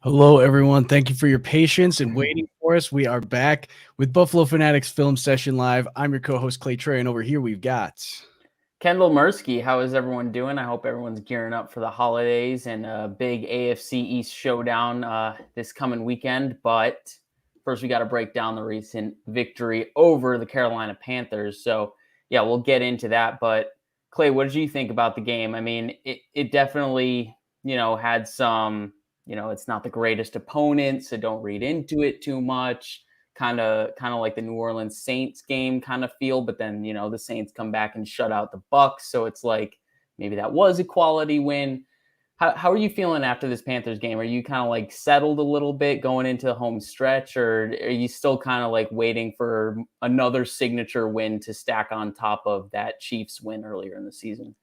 Hello, everyone. Thank you for your patience and waiting for us. We are back with Buffalo Fanatics Film Session Live. I'm your co-host, Clay Trey, and over here we've got Kendall Mursky. How is everyone doing? I hope everyone's gearing up for the holidays and a big AFC East showdown this coming weekend. But first, we got to break down the recent victory over the Carolina Panthers. So, yeah, we'll get into that. But, Clay, what did you think about the game? I mean, it definitely, had some... it's not the greatest opponent, so don't read into it too much. Kind of like the New Orleans Saints game kind of feel, but then, the Saints come back and shut out the Bucs. So it's like maybe that was a quality win. How are you feeling after this Panthers game? Are you kind of like settled a little bit going into the home stretch, or are you still kind of like waiting for another signature win to stack on top of that Chiefs win earlier in the season?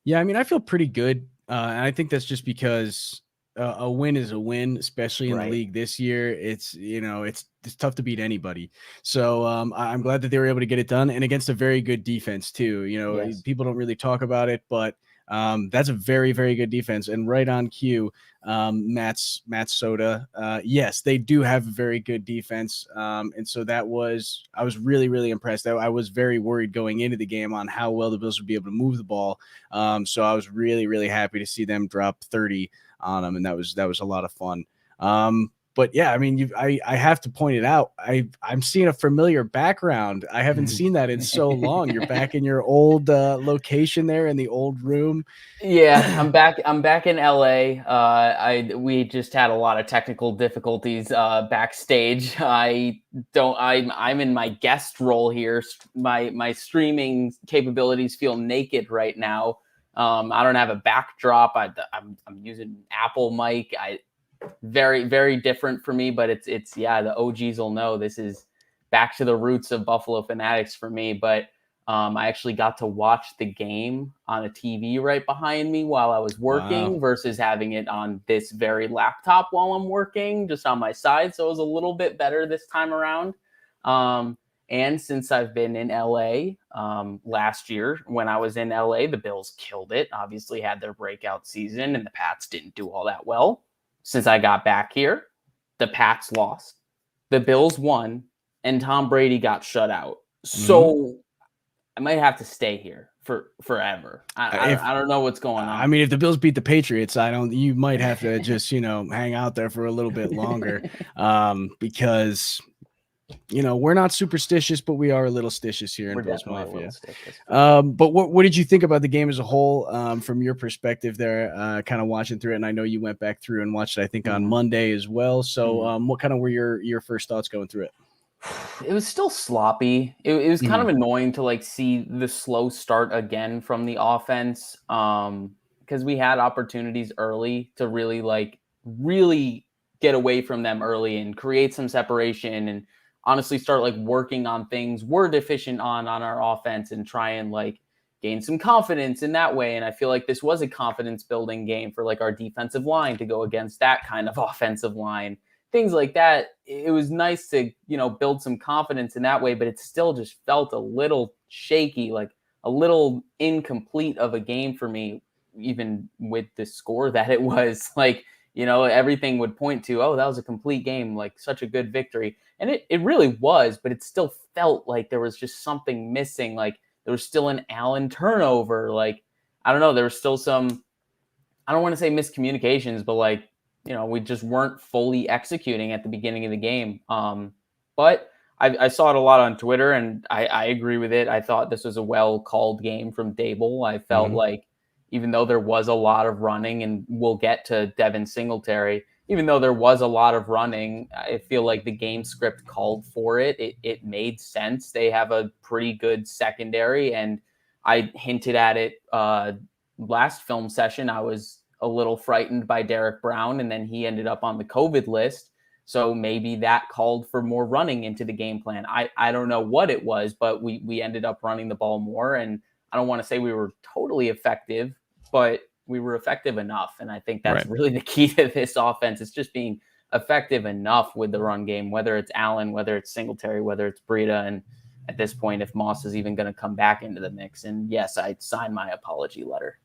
Yeah, I mean, I feel pretty good. And I think that's just because a win is a win, especially in the league this year. It's tough to beat anybody. So I'm glad that they were able to get it done, and against a very good defense too. Yes. People don't really talk about it, but that's a very, very good defense. And right on cue, Matt Soda. Yes, they do have a very good defense. And so I was really, really impressed. I was very worried going into the game on how well the Bills would be able to move the ball. So I was really, really happy to see them drop 30 on them, and that was a lot of fun. But yeah, I mean, I have to point it out. I'm seeing a familiar background. I haven't seen that in so long. You're back in your old location there in the old room. Yeah, I'm back in LA. We just had a lot of technical difficulties backstage. I'm in my guest role here. My streaming capabilities feel naked right now. I don't have a backdrop. I'm using Apple mic. Very, very different for me, but it's the OGs will know this is back to the roots of Buffalo Fanatics for me. But I actually got to watch the game on a TV right behind me while I was working versus having it on this very laptop while I'm working, just on my side. So it was a little bit better this time around. And since I've been in LA, last year when I was in LA, the Bills killed it. Obviously had their breakout season, and the Pats didn't do all that well. Since I got back here, the Pats lost, the Bills won, and Tom Brady got shut out. So I might have to stay here for forever. I don't know what's going on. I mean, if the Bills beat the Patriots, you might have to just, hang out there for a little bit longer, because we're not superstitious, but we are a little stitious here in Bills Mafia. But what did you think about the game as a whole, from your perspective there, kind of watching through it? And I know you went back through and watched it, I think, on Monday as well. So what kind of were your first thoughts going through it? It was still sloppy. It was kind of annoying to like see the slow start again from the offense, because we had opportunities early to really get away from them early and create some separation and honestly start like working on things we're deficient on our offense and try and like gain some confidence in that way. And I feel like this was a confidence building game for like our defensive line to go against that kind of offensive line, things like that. It was nice to, build some confidence in that way, but it still just felt a little shaky, like a little incomplete of a game for me, even with the score that it was. Like, everything would point to, oh, that was a complete game, like such a good victory. And it really was, but it still felt like there was just something missing. Like there was still an Allen turnover. Like, I don't know, there was still some, I don't want to say miscommunications, but like, we just weren't fully executing at the beginning of the game. But I saw it a lot on Twitter, and I agree with it. I thought this was a well-called game from Dable. I felt like, even though there was a lot of running, and we'll get to Devin Singletary, even though there was a lot of running, I feel like the game script called for it. It made sense. They have a pretty good secondary, and I hinted at it last film session. I was a little frightened by Derek Brown, and then he ended up on the COVID list. So maybe that called for more running into the game plan. I don't know what it was, but we ended up running the ball more. And I don't want to say we were totally effective, but we were effective enough. And I think that's really the key to this offense. It's just being effective enough with the run game, whether it's Allen, whether it's Singletary, whether it's Breida. And at this point, if Moss is even going to come back into the mix. And yes, I signed my apology letter.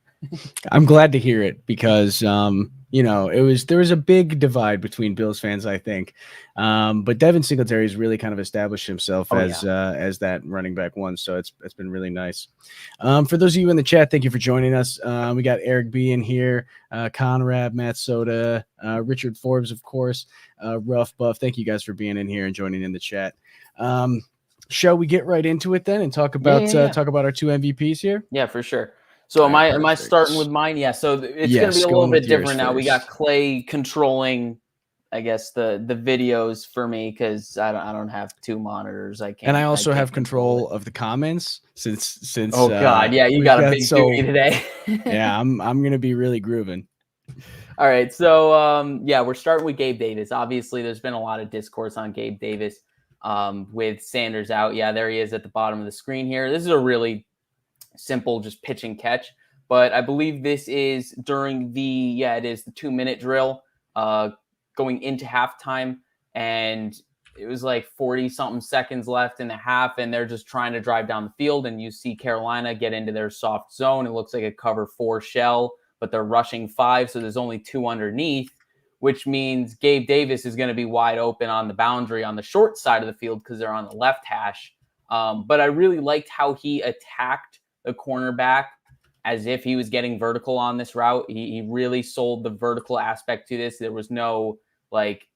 I'm glad to hear it because, there was a big divide between Bills fans, I think. But Devin Singletary has really kind of established himself as that running back one. So it's been really nice. For those of you in the chat, thank you for joining us. We got Eric B in here, Conrad, Matt Soda, Richard Forbes, of course, Rough Buff. Thank you guys for being in here and joining in the chat. Shall we get right into it then and talk about our two MVPs here? Yeah, for sure. So am I starting with mine? Yeah. So it's going to be a little bit different now. We got Clay controlling, I guess, the videos for me because I don't have two monitors. I can't. And I also have control of the comments since. Oh God, yeah, you got a big duty today. Yeah, I'm gonna be really grooving. All right, so we're starting with Gabe Davis. Obviously, there's been a lot of discourse on Gabe Davis with Sanders out. Yeah, there he is at the bottom of the screen here. This is a really simple, just pitch and catch. But I believe this is during the 2-minute drill going into halftime. And it was like 40 something seconds left in the half. And they're just trying to drive down the field. And you see Carolina get into their soft zone. It looks like a cover 4 shell, but they're rushing 5. So there's only 2 underneath, which means Gabe Davis is going to be wide open on the boundary on the short side of the field because they're on the left hash. But I really liked how he attacked the cornerback as if he was getting vertical on this route. He really sold the vertical aspect to this. There was no like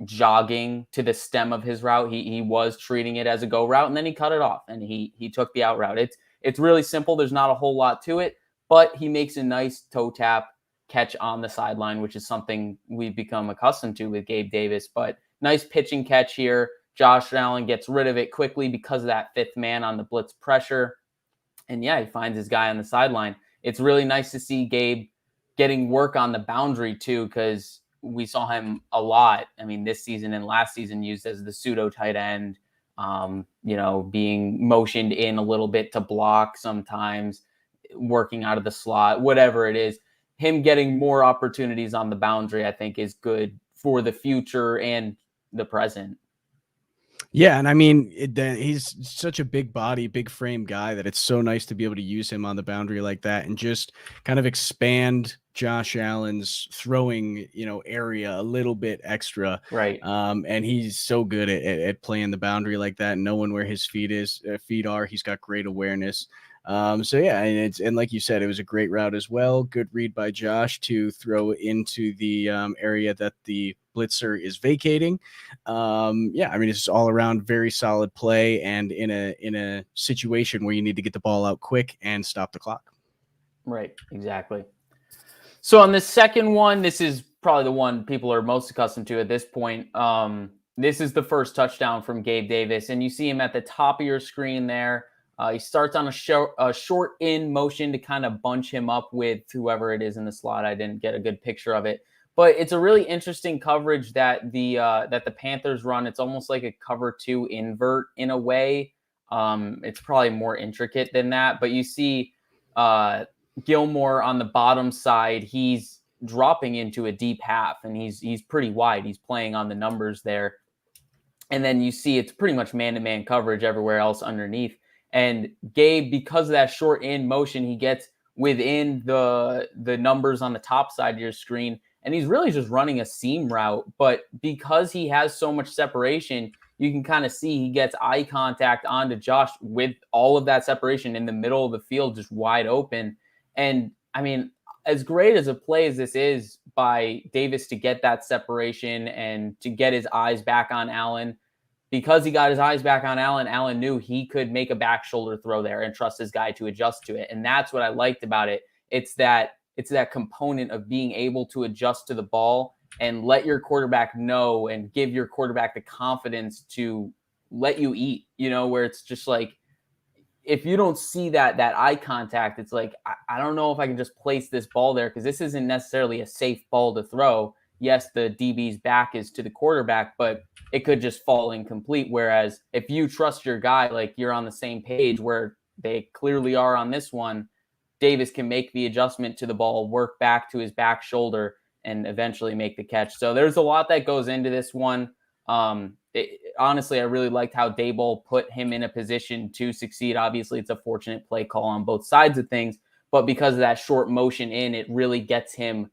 jogging to the stem of his route. He was treating it as a go route, and then he cut it off and he took the out route. It's really simple. There's not a whole lot to it, but he makes a nice toe tap catch on the sideline, which is something we've become accustomed to with Gabe Davis. But nice pitching catch here. Josh Allen gets rid of it quickly because of that 5th man on the blitz pressure. And he finds his guy on the sideline. It's really nice to see Gabe getting work on the boundary too, because we saw him a lot. I mean, this season and last season used as the pseudo tight end, being motioned in a little bit to block sometimes, working out of the slot, whatever it is. Him getting more opportunities on the boundary, I think, is good for the future and the present. Yeah, and I mean, he's such a big body, big frame guy that it's so nice to be able to use him on the boundary like that and just kind of expand Josh Allen's throwing, area a little bit extra. Right. And he's so good at playing the boundary like that, knowing where his feet are. He's got great awareness. And like you said, it was a great route as well. Good read by Josh to throw into the area that the blitzer is vacating. It's all around very solid play, and in a situation where you need to get the ball out quick and stop the clock. Right, exactly. So on the second one, this is probably the one people are most accustomed to at this point. This is the first touchdown from Gabe Davis, and you see him at the top of your screen there. He starts on a short in motion to kind of bunch him up with whoever it is in the slot. I didn't get a good picture of it, but it's a really interesting coverage that the Panthers run. It's almost like a cover 2 invert in a way. It's probably more intricate than that, but you see Gilmore on the bottom side. He's dropping into a deep half, and he's pretty wide. He's playing on the numbers there, and then you see it's pretty much man-to-man coverage everywhere else underneath. And Gabe, because of that short in motion, he gets within the numbers on the top side of your screen, and he's really just running a seam route. But because he has so much separation, you can kind of see he gets eye contact onto Josh with all of that separation in the middle of the field, just wide open. And I mean, as great as a play as this is by Davis to get that separation and to get his eyes back on Allen, because he got his eyes back on Allen, Allen knew he could make a back shoulder throw there and trust his guy to adjust to it. And that's what I liked about it. it's that component of being able to adjust to the ball and let your quarterback know and give your quarterback the confidence to let you eat, where it's just like, if you don't see that eye contact, it's like, I don't know if I can just place this ball there, because this isn't necessarily a safe ball to throw. Yes, the DB's back is to the quarterback, but it could just fall incomplete. Whereas if you trust your guy, like you're on the same page where they clearly are on this one, Davis can make the adjustment to the ball, work back to his back shoulder, and eventually make the catch. So there's a lot that goes into this one. Honestly, I really liked how Daboll put him in a position to succeed. Obviously, it's a fortunate play call on both sides of things, but because of that short motion in, it really gets him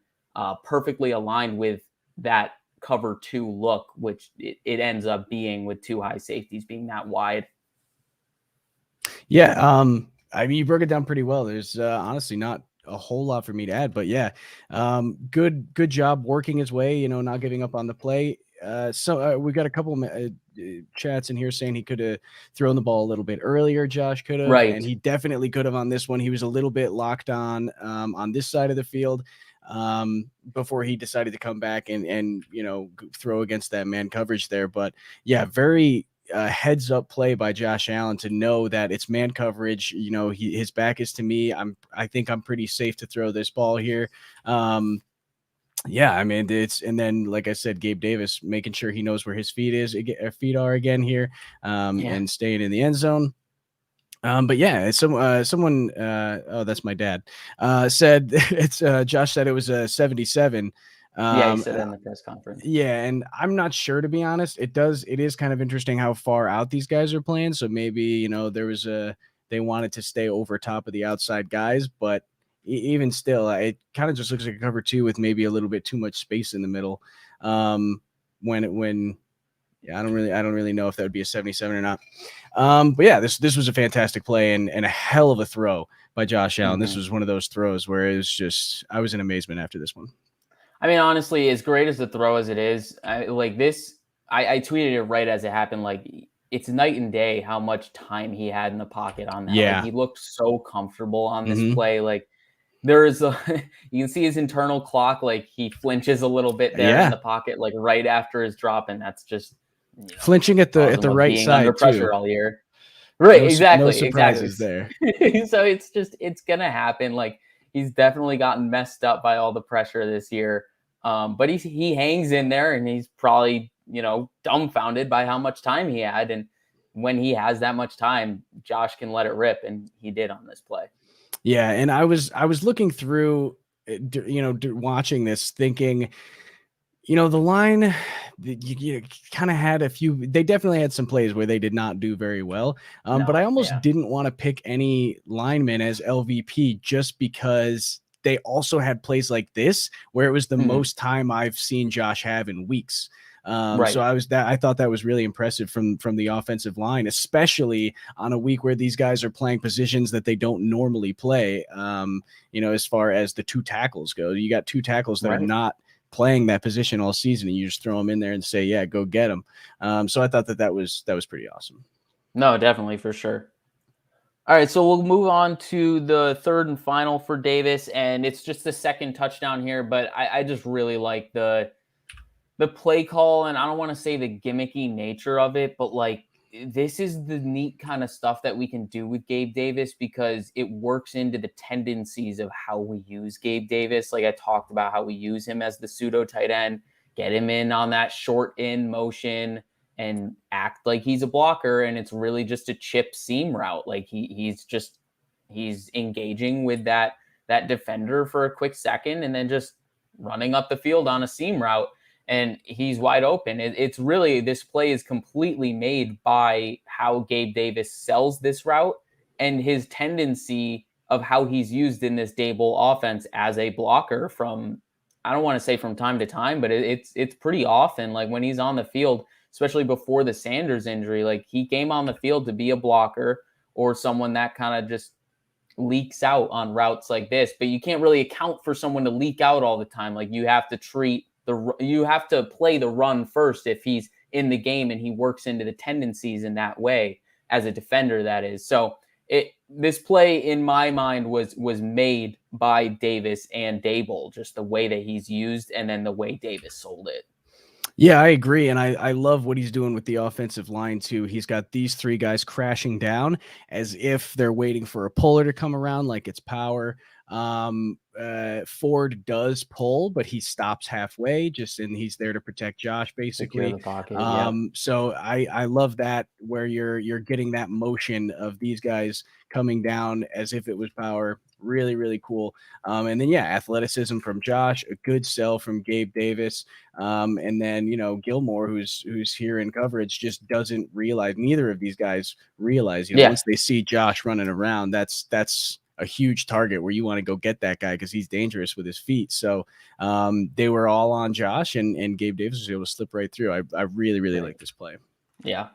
perfectly aligned with that cover 2 look, which it ends up being, with 2 high safeties being that wide. Yeah, I mean, you broke it down pretty well. There's honestly not a whole lot for me to add, but yeah, good job working his way, not giving up on the play. So we got a couple chats in here saying he could have thrown the ball a little bit earlier. Josh could have, Right. And he definitely could have on this one. He was a little bit locked on this side of the field before he decided to come back and throw against that man coverage there. But yeah, very heads up play by Josh Allen to know that it's man coverage. His back is to me. I think I'm pretty safe to throw this ball here. Yeah, I mean, and then, like I said, Gabe Davis making sure he knows where his feet are again here, and staying in the end zone. But yeah, someone, oh, that's my dad, said it's Josh said it was a 77. Yeah, he said it in the press conference. Yeah, and I'm not sure, to be honest. It is kind of interesting how far out these guys are playing. So maybe, they wanted to stay over top of the outside guys, but even still, it kind of just looks like a cover 2 with maybe a little bit too much space in the middle. Yeah, I don't really know if that would be a 77 or not. But yeah, this was a fantastic play and a hell of a throw by Josh Allen. Mm-hmm. This was one of those throws where it was just, I was in amazement after this one. I mean, honestly, as great as the throw as it is, I tweeted it right as it happened. Like, it's night and day how much time he had in the pocket on that. Yeah. Like, he looked so comfortable on this play. Like, there is you can see his internal clock. Like, he flinches a little bit there in the pocket, like right after his drop. And that's just flinching at the right side under pressure too. all year. Right. Exactly. No surprises there. So it's going to happen. Like, he's definitely gotten messed up by all the pressure this year. But he hangs in there, and he's probably, dumbfounded by how much time he had. And when he has that much time, Josh can let it rip. And he did on this play. Yeah. And I was looking through, watching this thinking, the line, you kind of had a few, they definitely had some plays where they did not do very well. But I almost didn't want to pick any linemen as LVP just because they also had plays like this where it was the most time I've seen Josh have in weeks. Right. So I thought that was really impressive from the offensive line, especially on a week where these guys are playing positions that they don't normally play. As far as the 2 tackles go, you got 2 tackles that are not playing that position all season, and you just throw them in there and say, yeah, go get them. So I thought that was pretty awesome. No, definitely, for sure. All right, so we'll move on to the third and final for Davis, and it's just the second touchdown here, but I just really like the play call, and I don't want to say the gimmicky nature of it, but like, this is the neat kind of stuff that we can do with Gabe Davis because it works into the tendencies of how we use Gabe Davis. Like I talked about how we use him as the pseudo tight end, get him in on that short in motion and act like he's a blocker. And it's really just a chip seam route. Like he's engaging with that defender for a quick second and then just running up the field on a seam route. And he's wide open. It's really, this play is completely made by how Gabe Davis sells this route and his tendency of how he's used in this Daboll offense as a blocker from, I don't want to say from time to time, but it's pretty often. Like when he's on the field, especially before the Sanders injury, like he came on the field to be a blocker or someone that kind of just leaks out on routes like this. But you can't really account for someone to leak out all the time. Like you have to play the run first if he's in the game and he works into the tendencies in that way as a defender, that is. So This play in my mind was made by Davis and Dable, just the way that he's used and then the way Davis sold it. Yeah, I agree. And I love what he's doing with the offensive line, too. He's got these three guys crashing down as if they're waiting for a puller to come around, like it's power. Ford does pull, but he stops halfway, and he's there to protect Josh, basically. The pocket, yeah. So I love that, where you're getting that motion of these guys coming down as if it was power. Really, really cool. And then, yeah, athleticism from Josh, a good sell from Gabe Davis. And then, Gilmore, who's here in coverage, just doesn't realize, neither of these guys realize, once they see Josh running around, that's a huge target where you want to go get that guy because he's dangerous with his feet. So they were all on Josh, and Gabe Davis was able to slip right through. I really, really like this play. Yeah.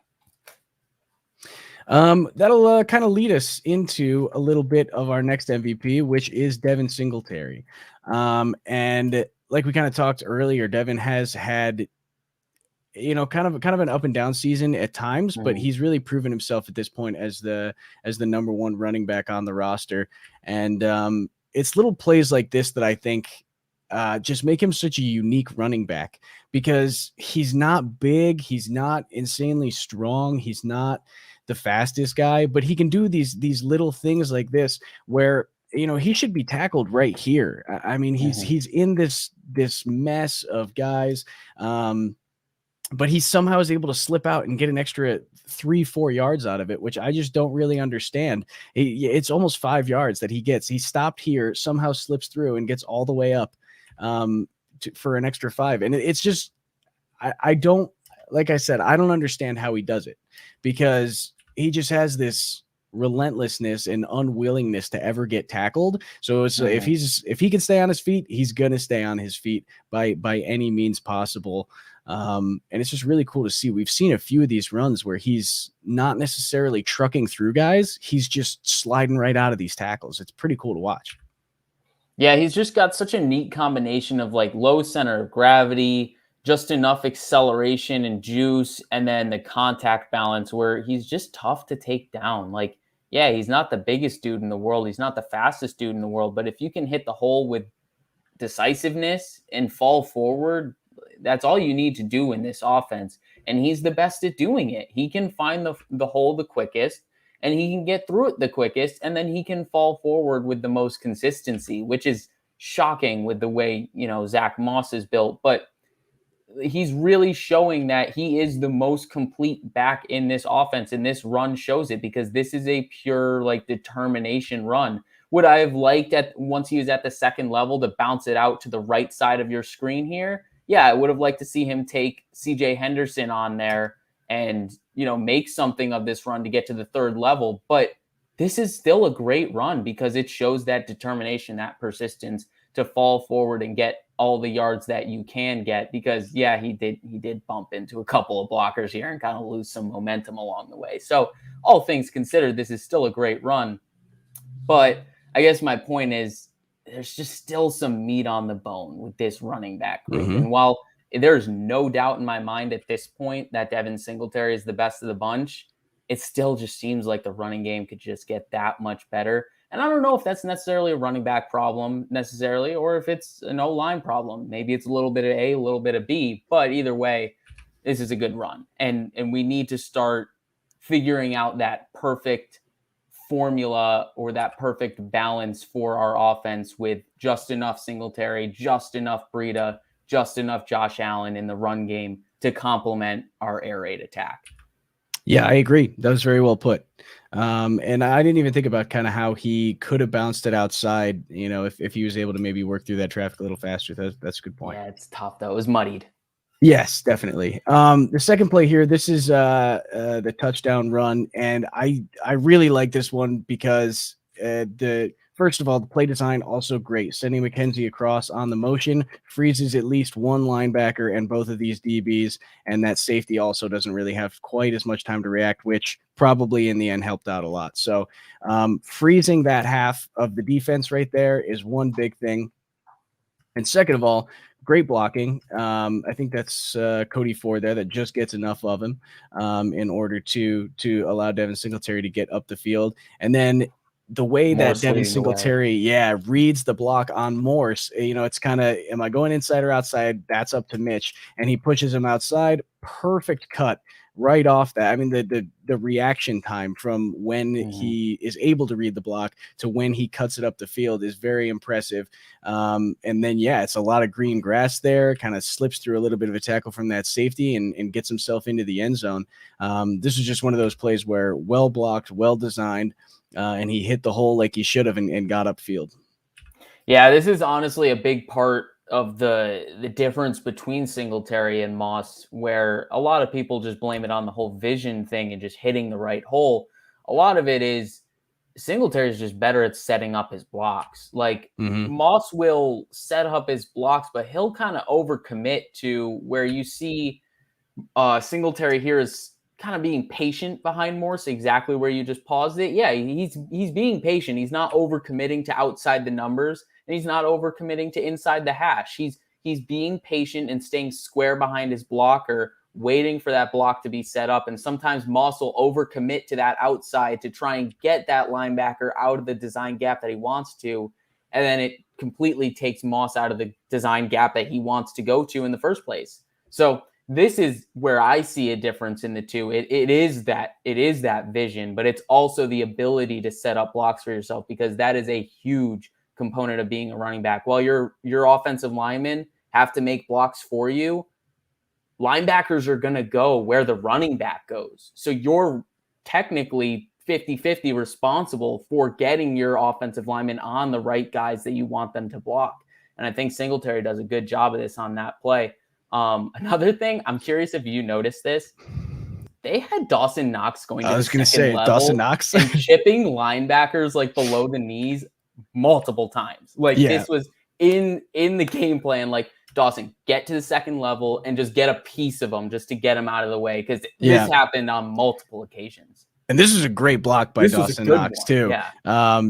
That'll kind of lead us into a little bit of our next MVP, which is Devin Singletary. And like we kind of talked earlier, Devin has had, kind of an up and down season at times, but he's really proven himself at this point as the number one running back on the roster. And it's little plays like this that I think just make him such a unique running back, because he's not big, he's not insanely strong, he's not the fastest guy, but he can do these little things like this where he should be tackled right here. I mean, he's in this mess of guys, but he somehow is able to slip out and get an extra 3-4 yards out of it, which I just don't really understand. It's almost 5 yards that he gets. He stopped here, somehow slips through and gets all the way up for an extra 5. And it's just, I don't, like I said, I don't understand how he does it, because he just has this relentlessness and unwillingness to ever get tackled. So it's, if he can stay on his feet, he's gonna stay on his feet by any means possible. And it's just really cool to see. We've seen a few of these runs where he's not necessarily trucking through guys, he's just sliding right out of these tackles. It's pretty cool to watch. Yeah, he's just got such a neat combination of like low center of gravity, just enough acceleration and juice, and then the contact balance where he's just tough to take down. Like, yeah, he's not the biggest dude in the world, he's not the fastest dude in the world, but if you can hit the hole with decisiveness and fall forward, that's all you need to do in this offense. And he's the best at doing it. He can find the hole the quickest, and he can get through it the quickest, and then he can fall forward with the most consistency, which is shocking with the way, Zach Moss is built. But he's really showing that he is the most complete back in this offense, and this run shows it, because this is a pure like determination run. Would I have liked once he was at the second level to bounce it out to the right side of your screen here? Yeah, I would have liked to see him take CJ Henderson on there and, make something of this run to get to the third level. But this is still a great run because it shows that determination, that persistence to fall forward and get all the yards that you can get, because yeah, he did bump into a couple of blockers here and kind of lose some momentum along the way. So all things considered, this is still a great run. But I guess my point is there's just still some meat on the bone with this running back group. And while there's no doubt in my mind at this point that Devin Singletary is the best of the bunch, it still just seems like the running game could just get that much better. And I don't know if that's necessarily a running back problem necessarily, or if it's an O-line problem. Maybe it's a little bit of A, a little bit of B, but either way, this is a good run. And we need to start figuring out that perfect formula or that perfect balance for our offense with just enough Singletary, just enough Breida, just enough Josh Allen in the run game to complement our air raid attack. Yeah, I agree. That was very well put. And I didn't even think about kind of how he could have bounced it outside, if he was able to maybe work through that traffic a little faster. That's a good point. Yeah, it's tough though. It was muddied. Yes, definitely. The second play here, this is the touchdown run, and I really like this one because first of all, the play design also great. Sending McKenzie across on the motion freezes at least one linebacker and both of these DBs, and that safety also doesn't really have quite as much time to react, which probably in the end helped out a lot. So freezing that half of the defense right there is one big thing. And second of all, great blocking. I think that's Cody Ford there that just gets enough of him in order to allow Devin Singletary to get up the field. And then the way that Devin Singletary, reads the block on Morse, it's kind of, am I going inside or outside? That's up to Mitch. And he pushes him outside. Perfect cut right off that. I mean, the reaction time from when he is able to read the block to when he cuts it up the field is very impressive. And then, it's a lot of green grass there, kind of slips through a little bit of a tackle from that safety and gets himself into the end zone. This is just one of those plays where well blocked, well designed, and he hit the hole like he should have and got upfield. Yeah, this is honestly a big part of the difference between Singletary and Moss, where a lot of people just blame it on the whole vision thing and just hitting the right hole. A lot of it is Singletary is just better at setting up his blocks. Like Moss will set up his blocks, but he'll kind of overcommit to where you see Singletary here is kind of being patient behind Morse, exactly where you just paused it. Yeah, he's being patient. He's not overcommitting to outside the numbers, and he's not overcommitting to inside the hash. He's being patient and staying square behind his blocker, waiting for that block to be set up. And sometimes Moss will overcommit to that outside to try and get that linebacker out of the design gap that he wants to. And then it completely takes Moss out of the design gap that he wants to go to in the first place. So this is where I see a difference in the two. It is that vision, but it's also the ability to set up blocks for yourself, because that is a huge component of being a running back. While your offensive linemen have to make blocks for you, linebackers are going to go where the running back goes. So you're technically 50-50 responsible for getting your offensive linemen on the right guys that you want them to block. And I think Singletary does a good job of this on that play. Another thing, I'm curious if you noticed this. They had Dawson Knox going to the second level Dawson Knox and chipping linebackers like below the knees multiple times. Like this was in the game plan. Like, Dawson, get to the second level and just get a piece of them just to get him out of the way, because this happened on multiple occasions. And this is a great block by Dawson Knox too. Yeah.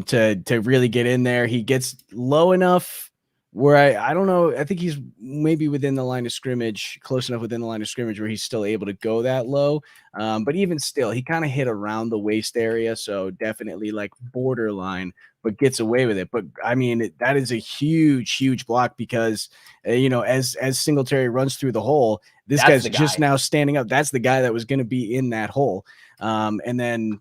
To really get in there. He gets low enough where I don't know. I think he's maybe within the line of scrimmage, close enough within the line of scrimmage where he's still able to go that low. But even still, he kind of hit around the waist area. So definitely like borderline, but gets away with it. But I mean, that is a huge block because, as Singletary runs through the hole, this guy's just now standing up. That's the guy that was going to be in that hole. And then,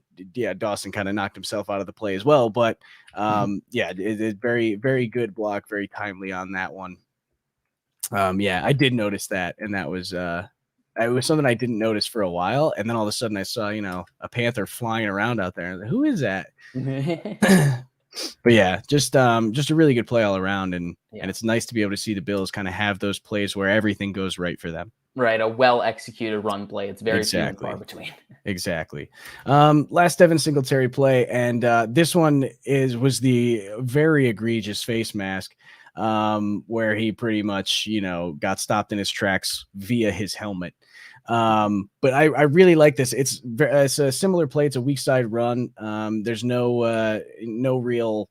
Dawson kind of knocked himself out of the play as well. But it's very, very good block, very timely on that one. I did notice that. And that was it was something I didn't notice for a while. And then all of a sudden I saw, a Panther flying around out there. Like, who is that? But just a really good play all around. And it's nice to be able to see the Bills kind of have those plays where everything goes right for them. Right, a well-executed run play. It's very few and far between. Exactly. Last Devin Singletary play, and this one was the very egregious face mask, where he pretty much, got stopped in his tracks via his helmet. But I really like this. It's a similar play. It's a weak side run. There's no real,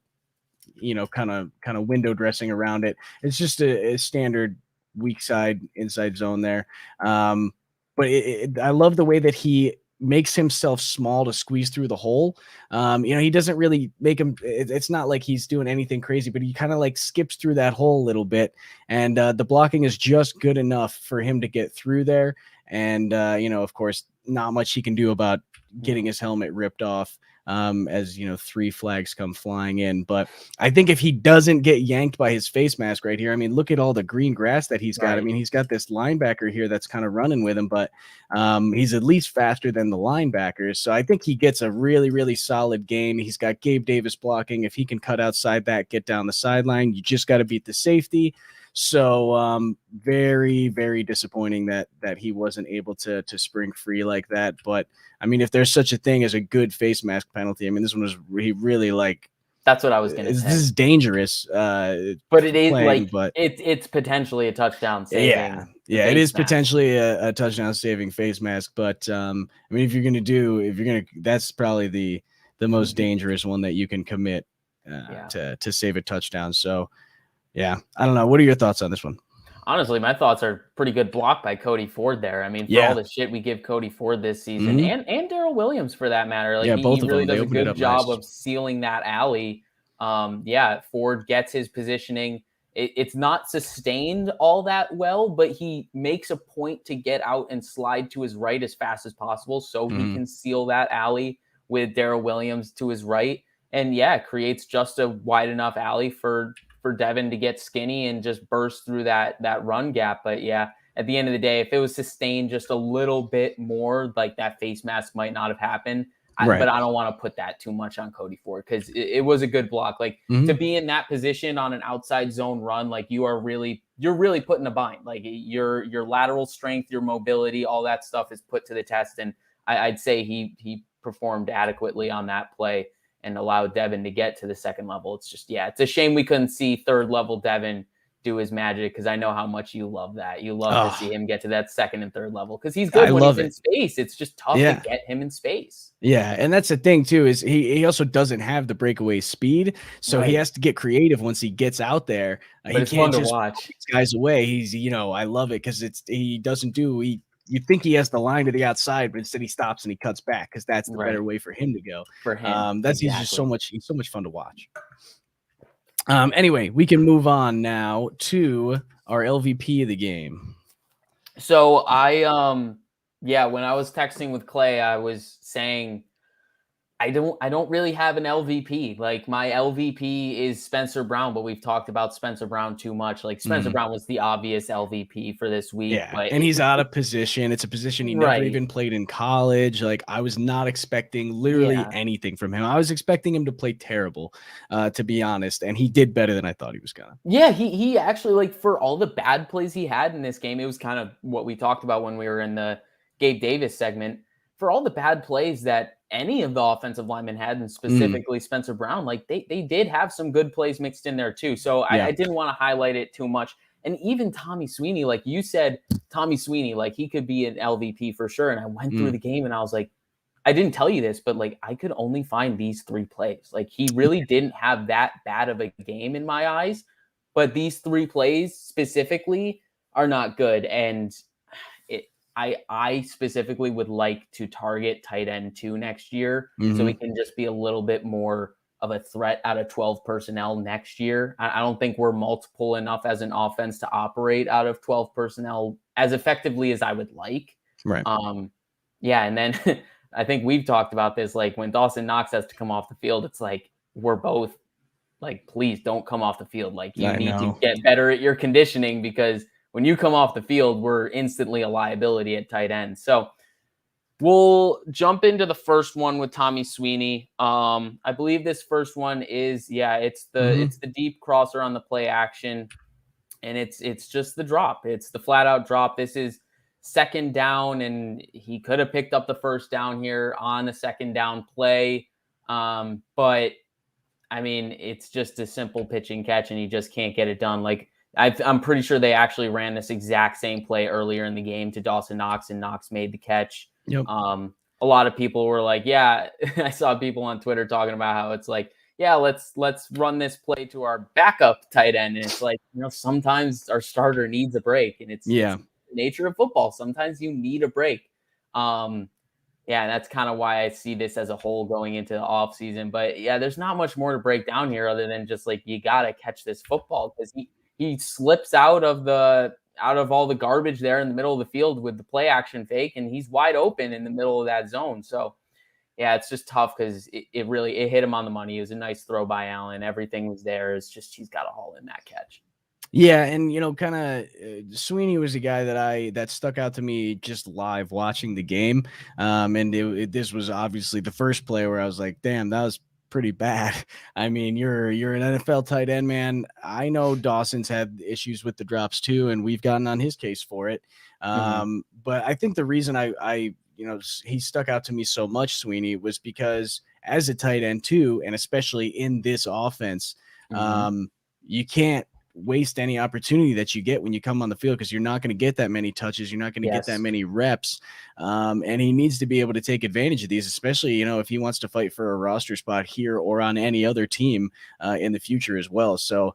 kind of window dressing around it. It's just a standard weak side inside zone there. But I love the way that he makes himself small to squeeze through the hole. He doesn't really make him, it's not like he's doing anything crazy, but he kind of like skips through that hole a little bit. And the blocking is just good enough for him to get through there. And, of course, not much he can do about getting his helmet ripped off. As 3 flags come flying in. But I think if he doesn't get yanked by his face mask right here, I mean, look at all the green grass that he's got. Right. I mean, he's got this linebacker here that's kind of running with him, but he's at least faster than the linebackers. So I think he gets a really, really solid gain. He's got Gabe Davis blocking. If he can cut outside that, get down the sideline, you just got to beat the safety. So very, very disappointing that he wasn't able to spring free like that. But I mean, if there's such a thing as a good face mask penalty, I mean, this one was really like. That's what I was going to say. This is dangerous. But it is it's potentially a touchdown saving. Yeah, it is potentially a touchdown saving face mask. But I mean, if you're going to, that's probably the most dangerous one that you can commit to save a touchdown. So. Yeah. I don't know. What are your thoughts on this one? Honestly, my thoughts are pretty good block by Cody Ford there. I mean, for all Yeah. the shit we give Cody Ford this season, Hmm. and Daryl Williams for that matter, like Yeah. he Both of really them. They does a opened it good up job nice. of sealing that alley. Yeah, Ford gets his positioning. It's not sustained all that well, but he makes a point to get out and slide to his right as fast as possible so he Hmm. can seal that alley with Daryl Williams to his right. And yeah, creates just a wide enough alley for Devin to get skinny and just burst through that run gap. But yeah, at the end of the day, if it was sustained just a little bit more, like that face mask might not have happened. But Right. I don't want to put that too much on Cody Ford because it was a good block. Like Hmm. to be in that position on an outside zone run, like you're really put in a bind. Like your lateral strength, your mobility, all that stuff is put to the test. And I'd say he performed adequately on that play and allowed Devin to get to the second level. It's just, yeah, it's a shame we couldn't see third level Devin do his magic because I know how much you love that. You love to Oh, see him get to that second and third level because he's I good when he's love in it. space. It's just tough to Yeah. get him in space. Yeah, and that's the thing too is he also doesn't have the breakaway speed, so he Right. has to get creative once he gets out there. But He it's fun can't to just blow watch. these guys away. He's I love it because he doesn't do he. You think he has the line to the outside, but instead he stops and he cuts back because that's the better Right. way for him to go. For him. That's Exactly. he's so much fun to watch. Anyway, we can move on now to our LVP of the game. So yeah, when I was texting with Clay, I was saying I don't really have an LVP. Like my LVP is Spencer Brown, but we've talked about Spencer Brown too much. Like Spencer Mhm. Brown was the obvious LVP for this week, Yeah, but and he's out of position. It's a position he never right. even played in college. Like, I was not expecting literally Yeah. anything from him. I was expecting him to play terrible, to be honest, and he did better than I thought he was gonna. Yeah, he actually like for all the bad plays he had in this game, it was kind of what we talked about when we were in the Gabe Davis segment. For all the bad plays that any of the offensive linemen had, and Mm, specifically Spencer Brown, like they did have some good plays mixed in there too. So yeah. I didn't want to highlight it too much. And even Tommy Sweeney, like you said, Tommy Sweeney, like he could be an LVP for sure. And I went through Mm, the game and I was like, I didn't tell you this, but like I could only find these three plays. Like he really didn't have that bad of a game in my eyes, but these three plays specifically are not good. And it, I specifically would like to target tight end 2 next year so we mhm, can just be a little bit more of a threat out of 12 personnel next year. I don't think we're multiple enough as an offense to operate out of 12 personnel as effectively as I would like. right. Um, yeah, and then I think we've talked about this. Like when Dawson Knox has to come off the field, it's like we're both like, please don't come off the field. Like you I need to know. get better at your conditioning because when you come off the field, we're instantly a liability at tight end. So we'll jump into the first one with Tommy Sweeney. I believe this first one is Mhm, it's the deep crosser on the play action, and it's just the drop. It's the flat out drop. This is second down, and he could have picked up the first down here on a second down play. But I mean, it's just a simple pitch and catch, and he just can't get it done. Like I'm pretty sure they actually ran this exact same play earlier in the game to Dawson Knox, and Knox made the catch. yep. A lot of people were like, "Yeah," I saw people on Twitter talking about how it's like, "Yeah, let's run this play to our backup tight end," and it's like, sometimes our starter needs a break, and it's Yeah. the nature of football. Sometimes you need a break. Um, yeah, that's kind of why I see this as a whole going into the off season. But yeah, there's not much more to break down here other than just like you gotta catch this football because he slips out of all the garbage there in the middle of the field with the play action fake, and he's wide open in the middle of that zone. So yeah, it's just tough because it really it hit him on the money. It was a nice throw by Allen. Everything was there. It's just he's got to haul in that catch. Yeah, and kind of Sweeney was a guy that stuck out to me just live watching the game. And this was obviously the first play where I was like, "Damn, that was pretty bad." I mean, you're an NFL tight end, man. I know Dawson's had issues with the drops too, and we've gotten on his case for it. Mm-hmm. But I think the reason I he stuck out to me so much, Sweeney, was because as a tight end too, and especially in this offense, Mm-hmm. you can't waste any opportunity that you get when you come on the field because you're not going to get that many touches. You're not going to get that Yes. many reps. And he needs to be able to take advantage of these, especially, if he wants to fight for a roster spot here or on any other team in the future as well. So,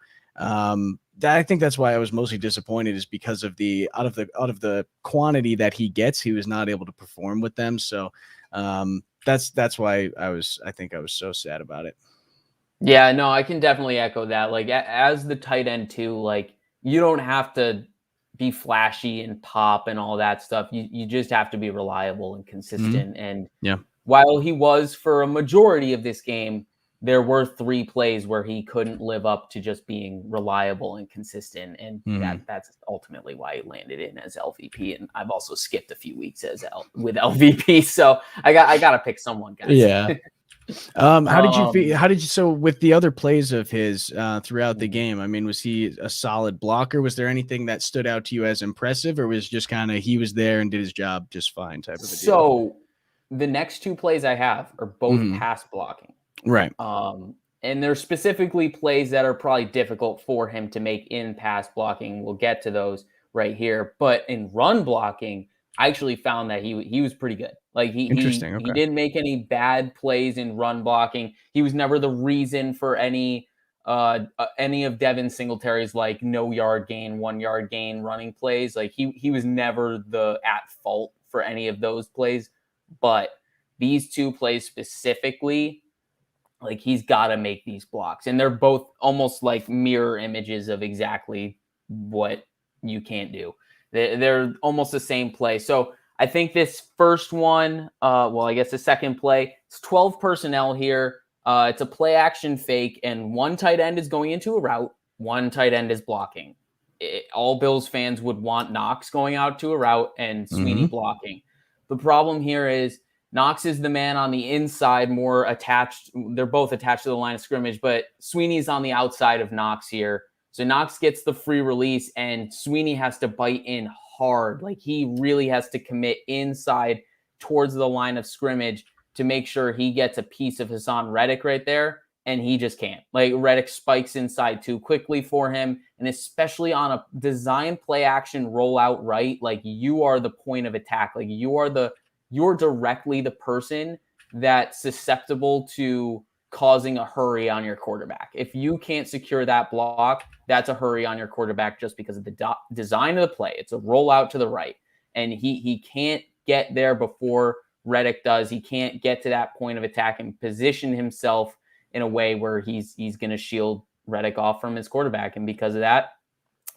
I think that's why I was mostly disappointed, is because of the out of the quantity that he gets, he was not able to perform with them. So that's why I think I was so sad about it. Yeah, no, I can definitely echo that. Like as the tight end too, like you don't have to be flashy and pop and all that stuff. You just have to be reliable and consistent. And Yeah. while he was for a majority of this game, there were 3 plays where he couldn't live up to just being reliable and consistent, and that's ultimately why he landed in as LVP. And I've also skipped a few weeks with LVP, so I got to pick someone, guys. Yeah. How did you feel? So with the other plays of his throughout the game? I mean, was he a solid blocker? Was there anything that stood out to you as impressive, or was just kind of he was there and did his job just fine type of a deal? So the next 2 plays I have are both pass blocking. Right. And there's specifically plays that are probably difficult for him to make in pass blocking. We'll get to those right here. But in run blocking, I actually found that he was pretty good. Like he didn't make any bad plays in run blocking. He was never the reason for any of Devin Singletary's like no yard gain, 1 yard gain running plays. Like he was never the at fault for any of those plays. But these 2 plays specifically, like he's got to make these blocks, and they're both almost like mirror images of exactly what you can't do. They're almost the same play. So I think this first one, I guess the second play, it's 12 personnel here. It's a play action fake, and 1 tight end is going into a route. 1 tight end is blocking. All Bills fans would want Knox going out to a route and Sweeney blocking. The problem here is Knox is the man on the inside, more attached. They're both attached to the line of scrimmage, but Sweeney's on the outside of Knox here. So Knox gets the free release, and Sweeney has to bite in hard. Like he really has to commit inside towards the line of scrimmage to make sure he gets a piece of Hassan Reddick right there. And he just can't. Like Reddick spikes inside too quickly for him. And especially on a design play action rollout right, like you are the point of attack. Like you're directly the person that's susceptible to causing a hurry on your quarterback. If you can't secure that block, that's a hurry on your quarterback just because of the design of the play. It's a rollout to the right. And he can't get there before Reddick does. He can't get to that point of attack and position himself in a way where he's going to shield Reddick off from his quarterback. And because of that,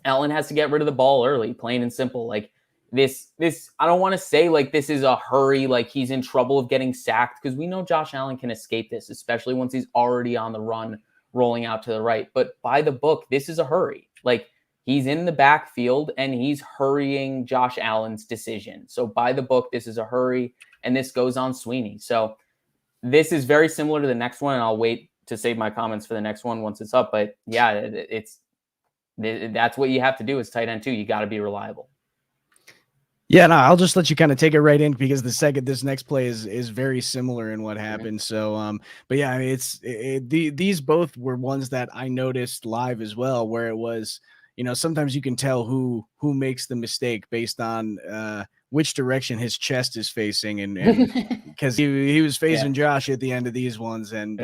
Allen has to get rid of the ball early, plain and simple. Like this, I don't want to say like this is a hurry, like he's in trouble of getting sacked, because we know Josh Allen can escape this, especially once he's already on the run, rolling out to the right. But by the book, this is a hurry. Like he's in the backfield and he's hurrying Josh Allen's decision. So by the book, this is a hurry, and this goes on Sweeney. So this is very similar to the next one, and I'll wait to save my comments for the next one once it's up. But yeah, that's what you have to do as tight end too. You got to be reliable. Yeah, no, I'll just let you kind of take it right in, because this next play is very similar in what happened. So, but yeah, I mean, these both were ones that I noticed live as well, where it was, sometimes you can tell who makes the mistake based on which direction his chest is facing, and because he was facing Josh at the end of these ones, and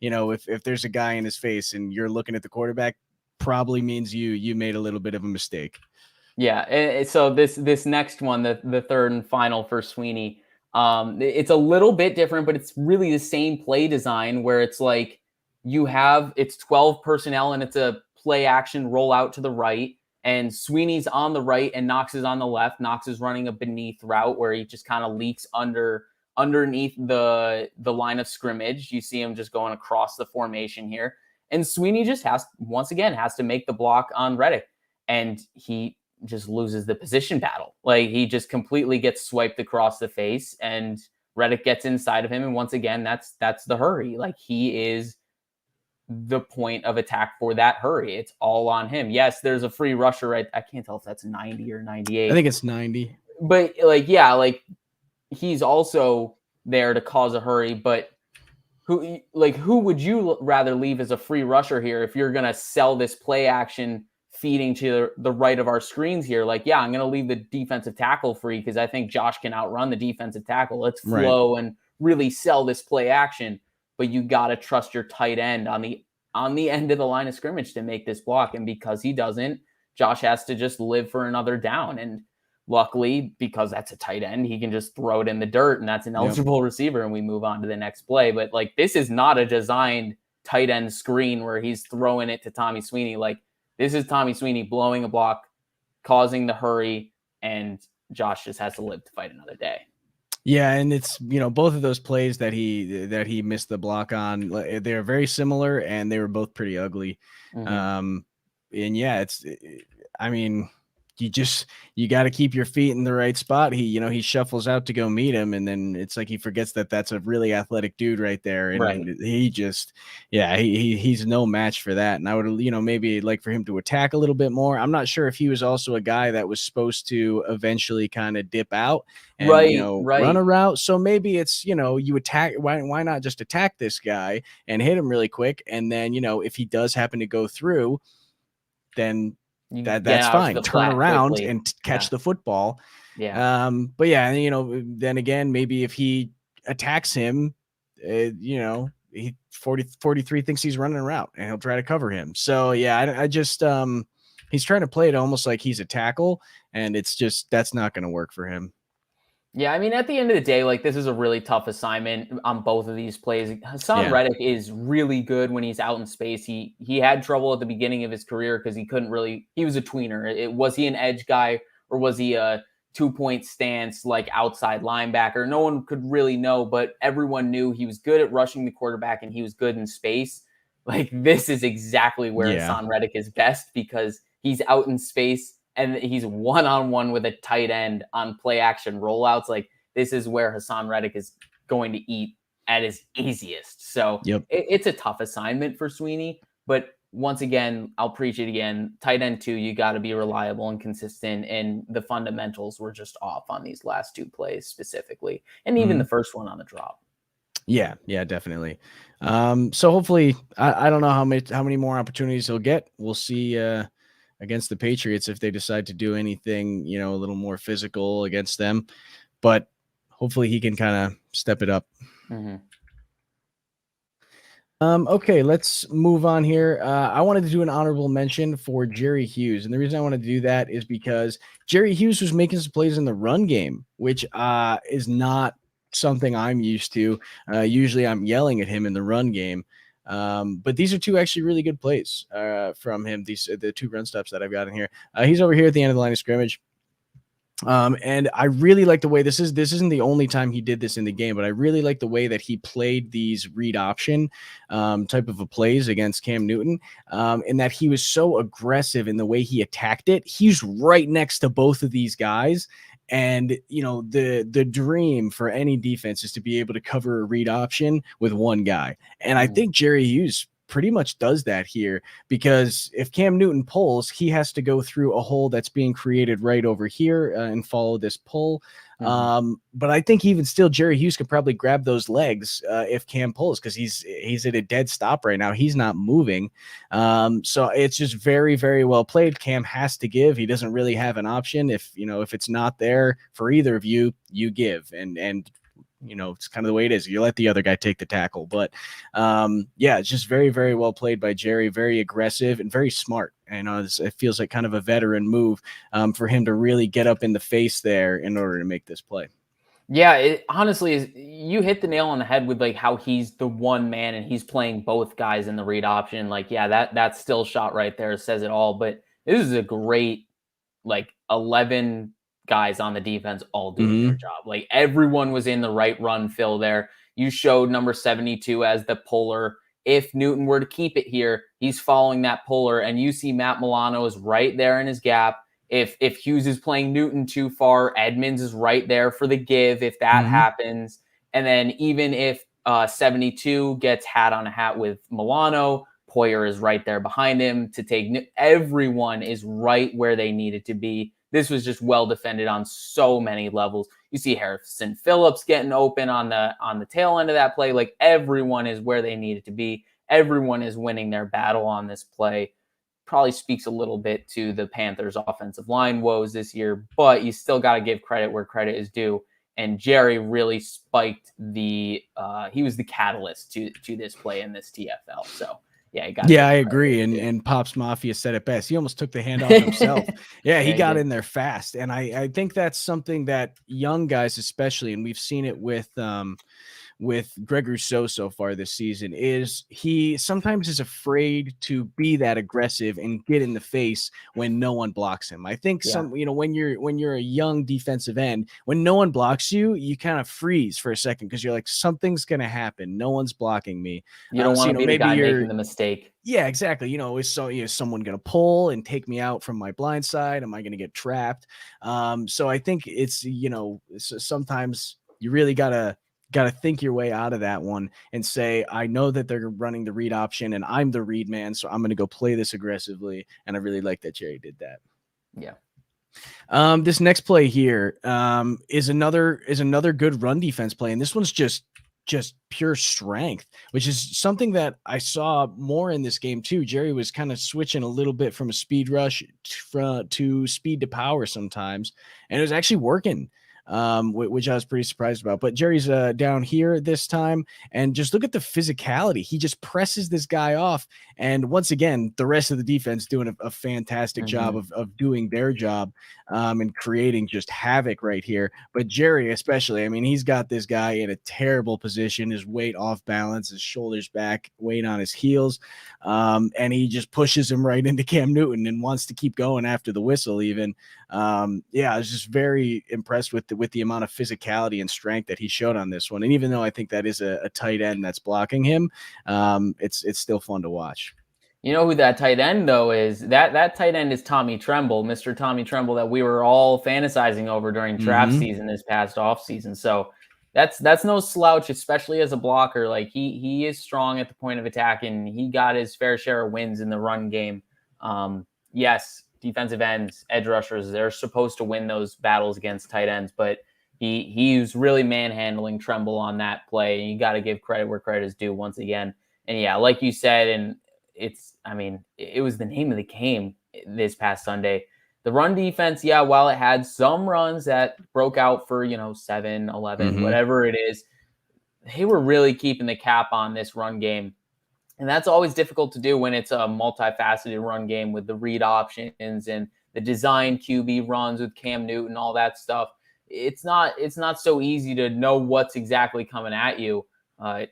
if there's a guy in his face and you're looking at the quarterback, probably means you made a little bit of a mistake. Yeah, so this next one, the third and final for Sweeney, it's a little bit different, but it's really the same play design, where it's like it's 12 personnel and it's a play action roll out to the right, and Sweeney's on the right and Knox is on the left. Knox is running a beneath route where he just kind of leaks underneath the line of scrimmage. You see him just going across the formation here, and Sweeney just has to make the block on Reddick, and he just loses the position battle. Like he just completely gets swiped across the face, and Reddick gets inside of him. And once again, that's the hurry. Like he is the point of attack for that hurry. It's all on him. Yes, there's a free rusher, right? I can't tell if that's 90 or 98. I think it's 90. But he's also there to cause a hurry. But who would you rather leave as a free rusher here if you're going to sell this play action feeding to the right of our screens here? Like, yeah, I'm going to leave the defensive tackle free because I think Josh can outrun the defensive tackle. Let's flow and really sell this play action. But you got to trust your tight end on the on the end of the line of scrimmage to make this block. And because he doesn't, Josh has to just live for another down. And luckily, because that's a tight end, he can just throw it in the dirt, and that's an eligible receiver, and we move on to the next play. But like, this is not a designed tight end screen where he's throwing it to Tommy Sweeney. Like, this is Tommy Sweeney blowing a block, causing the hurry, and Josh just has to live to fight another day. Yeah, and it's, both of those plays that he missed the block on, they're very similar, and they were both pretty ugly. And yeah, I mean, you got to keep your feet in the right spot. He shuffles out to go meet him, and then it's like he forgets that that's a really athletic dude right there, and Right. he's no match for that. And I would maybe like for him to attack a little bit more. I'm not sure if he was also a guy that was supposed to eventually kind of dip out and run a route. So maybe it's you attack. Why not just attack this guy and hit him really quick, and then if he does happen to go through, then that's fine. Turn around quickly and catch the football. Yeah. But yeah, then again, maybe if he attacks him, he 43 thinks he's running a route and he'll try to cover him. So yeah, I just he's trying to play it almost like he's a tackle, and that's not going to work for him. Yeah, I mean, at the end of the day, like, this is a really tough assignment on both of these plays. Hassan Reddick is really good when he's out in space. He had trouble at the beginning of his career because he was a tweener. Was he an edge guy, or was he a 2-point stance, like outside linebacker? No one could really know, but everyone knew he was good at rushing the quarterback and he was good in space. Like, this is exactly where Hassan Reddick is best, because he's out in space and he's one-on-one with a tight end on play action rollouts. Like, this is where Hassan Reddick is going to eat at his easiest. So it's a tough assignment for Sweeney. But once again, I'll preach it again. Tight end 2, you got to be reliable and consistent. And the fundamentals were just off on these last 2 plays specifically. And even the first one on the drop. Yeah, definitely. So hopefully, I don't know how many more opportunities he'll get. We'll see against the Patriots if they decide to do anything, a little more physical against them. But hopefully he can kind of step it up. Okay, let's move on here. I wanted to do an honorable mention for Jerry Hughes. And the reason I wanted to do that is because Jerry Hughes was making some plays in the run game, which is not something I'm used to. Usually I'm yelling at him in the run game. But these are 2 actually really good plays from him. The 2 run stops that I've got in here. He's over here at the end of the line of scrimmage. And I really like the way this isn't the only time he did this in the game, but I really like the way that he played these read option type of plays against Cam Newton, and that he was so aggressive in the way he attacked it. He's right next to both of these guys. And, the dream for any defense is to be able to cover a read option with one guy. And I think Jerry Hughes pretty much does that here, because if Cam Newton pulls, he has to go through a hole that's being created right over here and follow this pull. But I think even still, Jerry Hughes could probably grab those legs if Cam pulls, because he's at a dead stop right now. He's not moving. So it's just very, very well played. Cam has to give. He doesn't really have an option. If it's not there for either of you, you give. And it's kind of the way it is. You let the other guy take the tackle. But it's just very, very well played by Jerry. Very aggressive and very smart. And it feels like kind of a veteran move for him to really get up in the face there in order to make this play. Yeah, it honestly is. You hit the nail on the head with like how he's the one man and he's playing both guys in the read option. Like, that still shot right there says it all. But this is a great, 11 guys on the defense all doing their job. Like, everyone was in the right run fill there. You showed number 72 as the puller. If Newton were to keep it here, he's following that puller, and you see Matt Milano is right there in his gap. If Hughes is playing Newton too far, Edmunds is right there for the give if that happens. And then even if 72 gets hat on a hat with Milano, Poyer is right there behind him to take. Everyone is right where they needed to be. This was just well defended on so many levels. You see Harrison Phillips getting open on the tail end of that play. Like, everyone is where they needed to be. Everyone is winning their battle on this play. Probably speaks a little bit to the Panthers' offensive line woes this year, but you still got to give credit where credit is due. And Jerry really spiked he was the catalyst to this play in this TFL. So yeah, you got to Yeah, I give agree. credit. And Pops Mafia said it best. He almost took the hand off himself. Yeah, he Yeah, he got did. in there fast. And I think that's something that young guys, especially, and we've seen it with Greg Rousseau so far this season, is he sometimes is afraid to be that aggressive and get in the face when no one blocks him. I think Yeah. when you're a young defensive end, when no one blocks you, you kind of freeze for a second because you're like, something's gonna happen. No one's blocking me. You don't So want to be the maybe guy you're making the mistake. yeah, exactly. Is someone going to pull and take me out from my blind side? Am I going to get trapped? So I think it's sometimes you really gotta think your way out of that one and say, I know that they're running the read option and I'm the read man, so I'm going to go play this aggressively. And I really like that Jerry did that. Yeah. This next play here is another good run defense play, and this one's just pure strength, which is something that I saw more in this game too. Jerry was kind of switching a little bit from a speed rush to speed to power sometimes, and it was actually working. Which I was pretty surprised about. But Jerry's down here this time, and just look at the physicality. He just presses this guy off, and once again, the rest of the defense doing a fantastic job of doing their job and creating just havoc right here. But Jerry, especially, I mean, he's got this guy in a terrible position, his weight off balance, his shoulders back, weight on his heels, and he just pushes him right into Cam Newton and wants to keep going after the whistle even. Yeah, I was just very impressed with the amount of physicality and strength that he showed on this one. And even though I think that is a tight end that's blocking him, it's still fun to watch. You know who that tight end though is? That tight end is Tommy Tremble, Mr. Tommy Tremble, that we were all fantasizing over during draft season this past offseason. So that's no slouch, especially as a blocker. Like he is strong at the point of attack, and he got his fair share of wins in the run game. Yes, defensive ends, edge rushers, they're supposed to win those battles against tight ends, but he was really manhandling Tremble on that play. And you got to give credit where credit is due once again. And yeah, like you said, and it was the name of the game this past Sunday. The run defense, yeah, while it had some runs that broke out for, 7, 11, whatever it is, they were really keeping the cap on this run game. And that's always difficult to do when it's a multifaceted run game with the read options and the design QB runs with Cam Newton, all that stuff. It's not so easy to know what's exactly coming at you.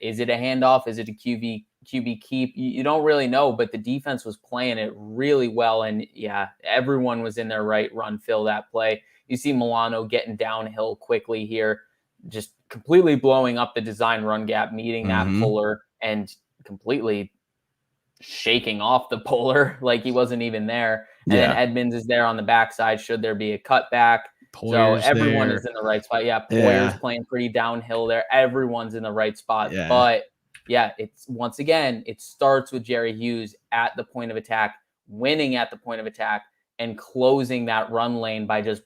Is it a handoff? Is it a QB keep? You don't really know, but the defense was playing it really well. And yeah, everyone was in their right run fill that play. You see Milano getting downhill quickly here, just completely blowing up the design run gap, meeting that puller and completely shaking off the puller like he wasn't even there. And then Edmunds is there on the backside should there be a cutback. Poyer's so everyone there. is in the right spot. Yeah, Poyer's playing pretty downhill there. Everyone's in the right spot. Yeah. But yeah, it's once again, it starts with Jerry Hughes at the point of attack, winning at the point of attack, and closing that run lane by just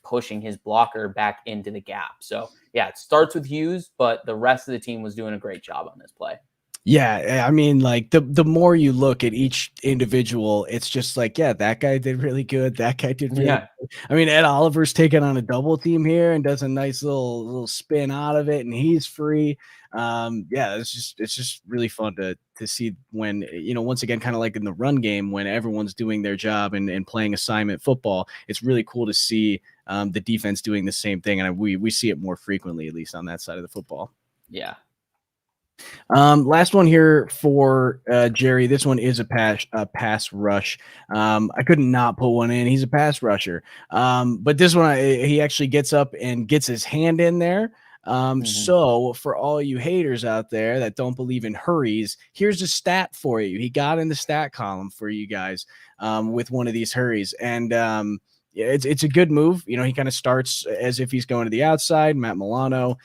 pushing his blocker back into the gap. So yeah, it starts with Hughes, but the rest of the team was doing a great job on this play. Yeah, I mean, like the more you look at each individual, it's just like, yeah, that guy did really good. That guy did really good. I mean, Ed Oliver's taking on a double team here and does a nice little spin out of it, and he's free. Yeah, it's just really fun to see when, once again, kind of like in the run game, when everyone's doing their job and playing assignment football, it's really cool to see the defense doing the same thing, and we see it more frequently, at least on that side of the football. Yeah. Last one here for Jerry. This one is a pass rush. I could not put one in. He's a pass rusher. But this one, he actually gets up and gets his hand in there. So for all you haters out there that don't believe in hurries, here's a stat for you. He got in the stat column for you guys with one of these hurries. And yeah, it's a good move. He kind of starts as if he's going to the outside. Matt Milano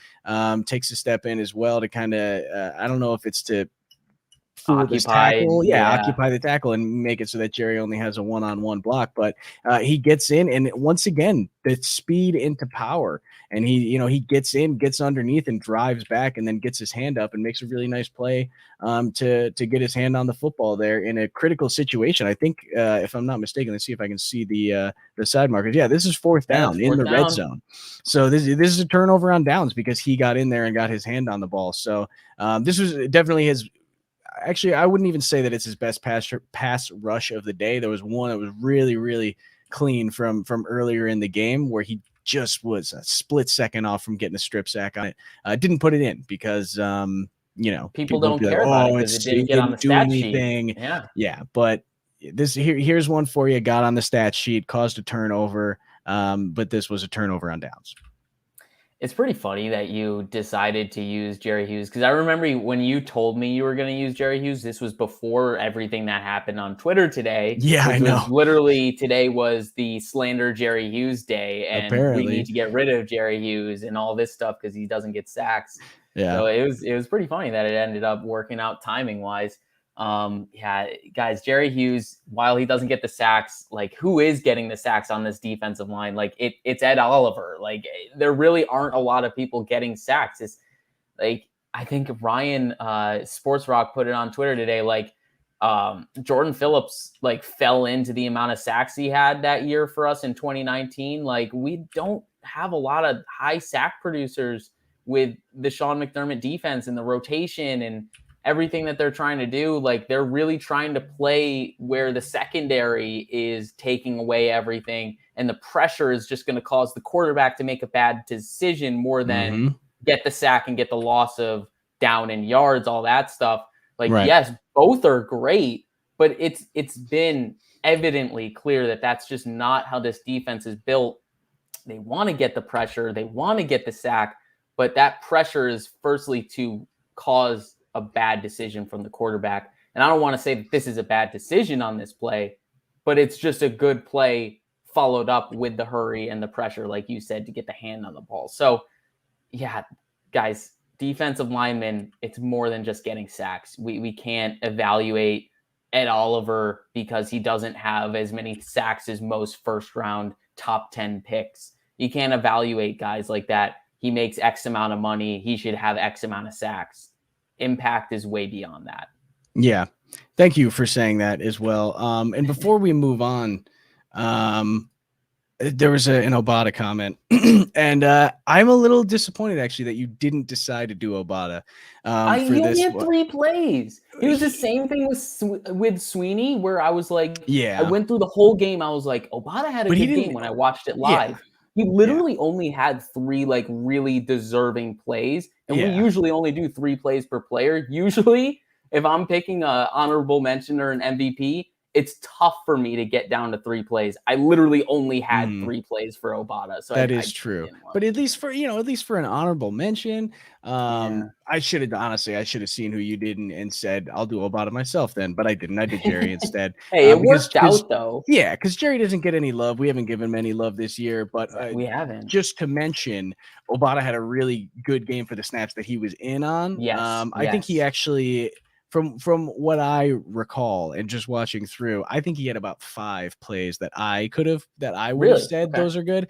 takes a step in as well to kind of, I don't know if it's to fool this tackle. Yeah, occupy the tackle and make it so that Jerry only has a one-on-one block. But he gets in, and once again, the speed into power. And he gets in, gets underneath, and drives back, and then gets his hand up and makes a really nice play to get his hand on the football there in a critical situation. I think, if I'm not mistaken, let's see if I can see the side markers. Yeah, this is fourth down in the red zone. So this is a turnover on downs because he got in there and got his hand on the ball. So this was definitely his. actually, I wouldn't even say that it's his best pass rush of the day. There was one that was really, really clean from earlier in the game where he just was a split second off from getting a strip sack on it. Didn't put it in because people don't be like, care about it oh, because it he didn't get on the didn't do stat sheet. anything. Yeah, but here's one for you. Got on the stat sheet, caused a turnover, but this was a turnover on downs. It's pretty funny that you decided to use Jerry Hughes, because I remember when you told me you were going to use Jerry Hughes, this was before everything that happened on Twitter today. Yeah, which I know. Was literally today was the slander Jerry Hughes day, and Apparently. we need to get rid of Jerry Hughes and all this stuff because he doesn't get sacks. Yeah. So it was pretty funny that it ended up working out timing wise. Guys, Jerry Hughes, while he doesn't get the sacks, like, who is getting the sacks on this defensive line? Like, it's Ed Oliver. Like, there really aren't a lot of people getting sacks. It's like, I think Ryan Sports Rock put it on Twitter today, like, Jordan Phillips like fell into the amount of sacks he had that year for us in 2019. Like, we don't have a lot of high sack producers with the Sean McDermott defense and the rotation and everything that they're trying to do. Like, they're really trying to play where the secondary is taking away everything, and the pressure is just going to cause the quarterback to make a bad decision more than get the sack and get the loss of down and yards, all that stuff. Like, yes, both are great, but it's been evidently clear that that's just not how this defense is built. They want to get the pressure, they want to get the sack, but that pressure is firstly to cause a bad decision from the quarterback. And I don't want to say that this is a bad decision on this play, but it's just a good play followed up with the hurry and the pressure, like you said, to get the hand on the ball. So, yeah, guys, defensive linemen, it's more than just getting sacks. We can't evaluate Ed Oliver because he doesn't have as many sacks as most first-round top 10 picks. You can't evaluate guys like that. He makes X amount of money. He should have X amount of sacks. Impact is way beyond that. Yeah. Thank you for saying that as well. And before we move on, there was an Obata comment, and I'm a little disappointed actually that you didn't decide to do Obata. He only had 3 plays. It was the same thing with Sweeney, where I was like, I went through the whole game. I was like, Obata had a good game when I watched it live. Yeah. He literally only had 3 like really deserving plays, and we usually only do 3 plays per player. Usually, if I'm picking an honorable mention or an MVP, it's tough for me to get down to 3 plays. I literally only had 3 plays for Obata. So that is true. But at least for an honorable mention, I should have seen who you did and said, I'll do Obata myself then, but I didn't. I did Jerry instead. Hey, it worked out though. Yeah, because Jerry doesn't get any love. We haven't given him any love this year, but we haven't. Just to mention, Obata had a really good game for the snaps that he was in on. I think he actually, from what I recall and just watching through, I think he had about 5 plays that I would have said those are good.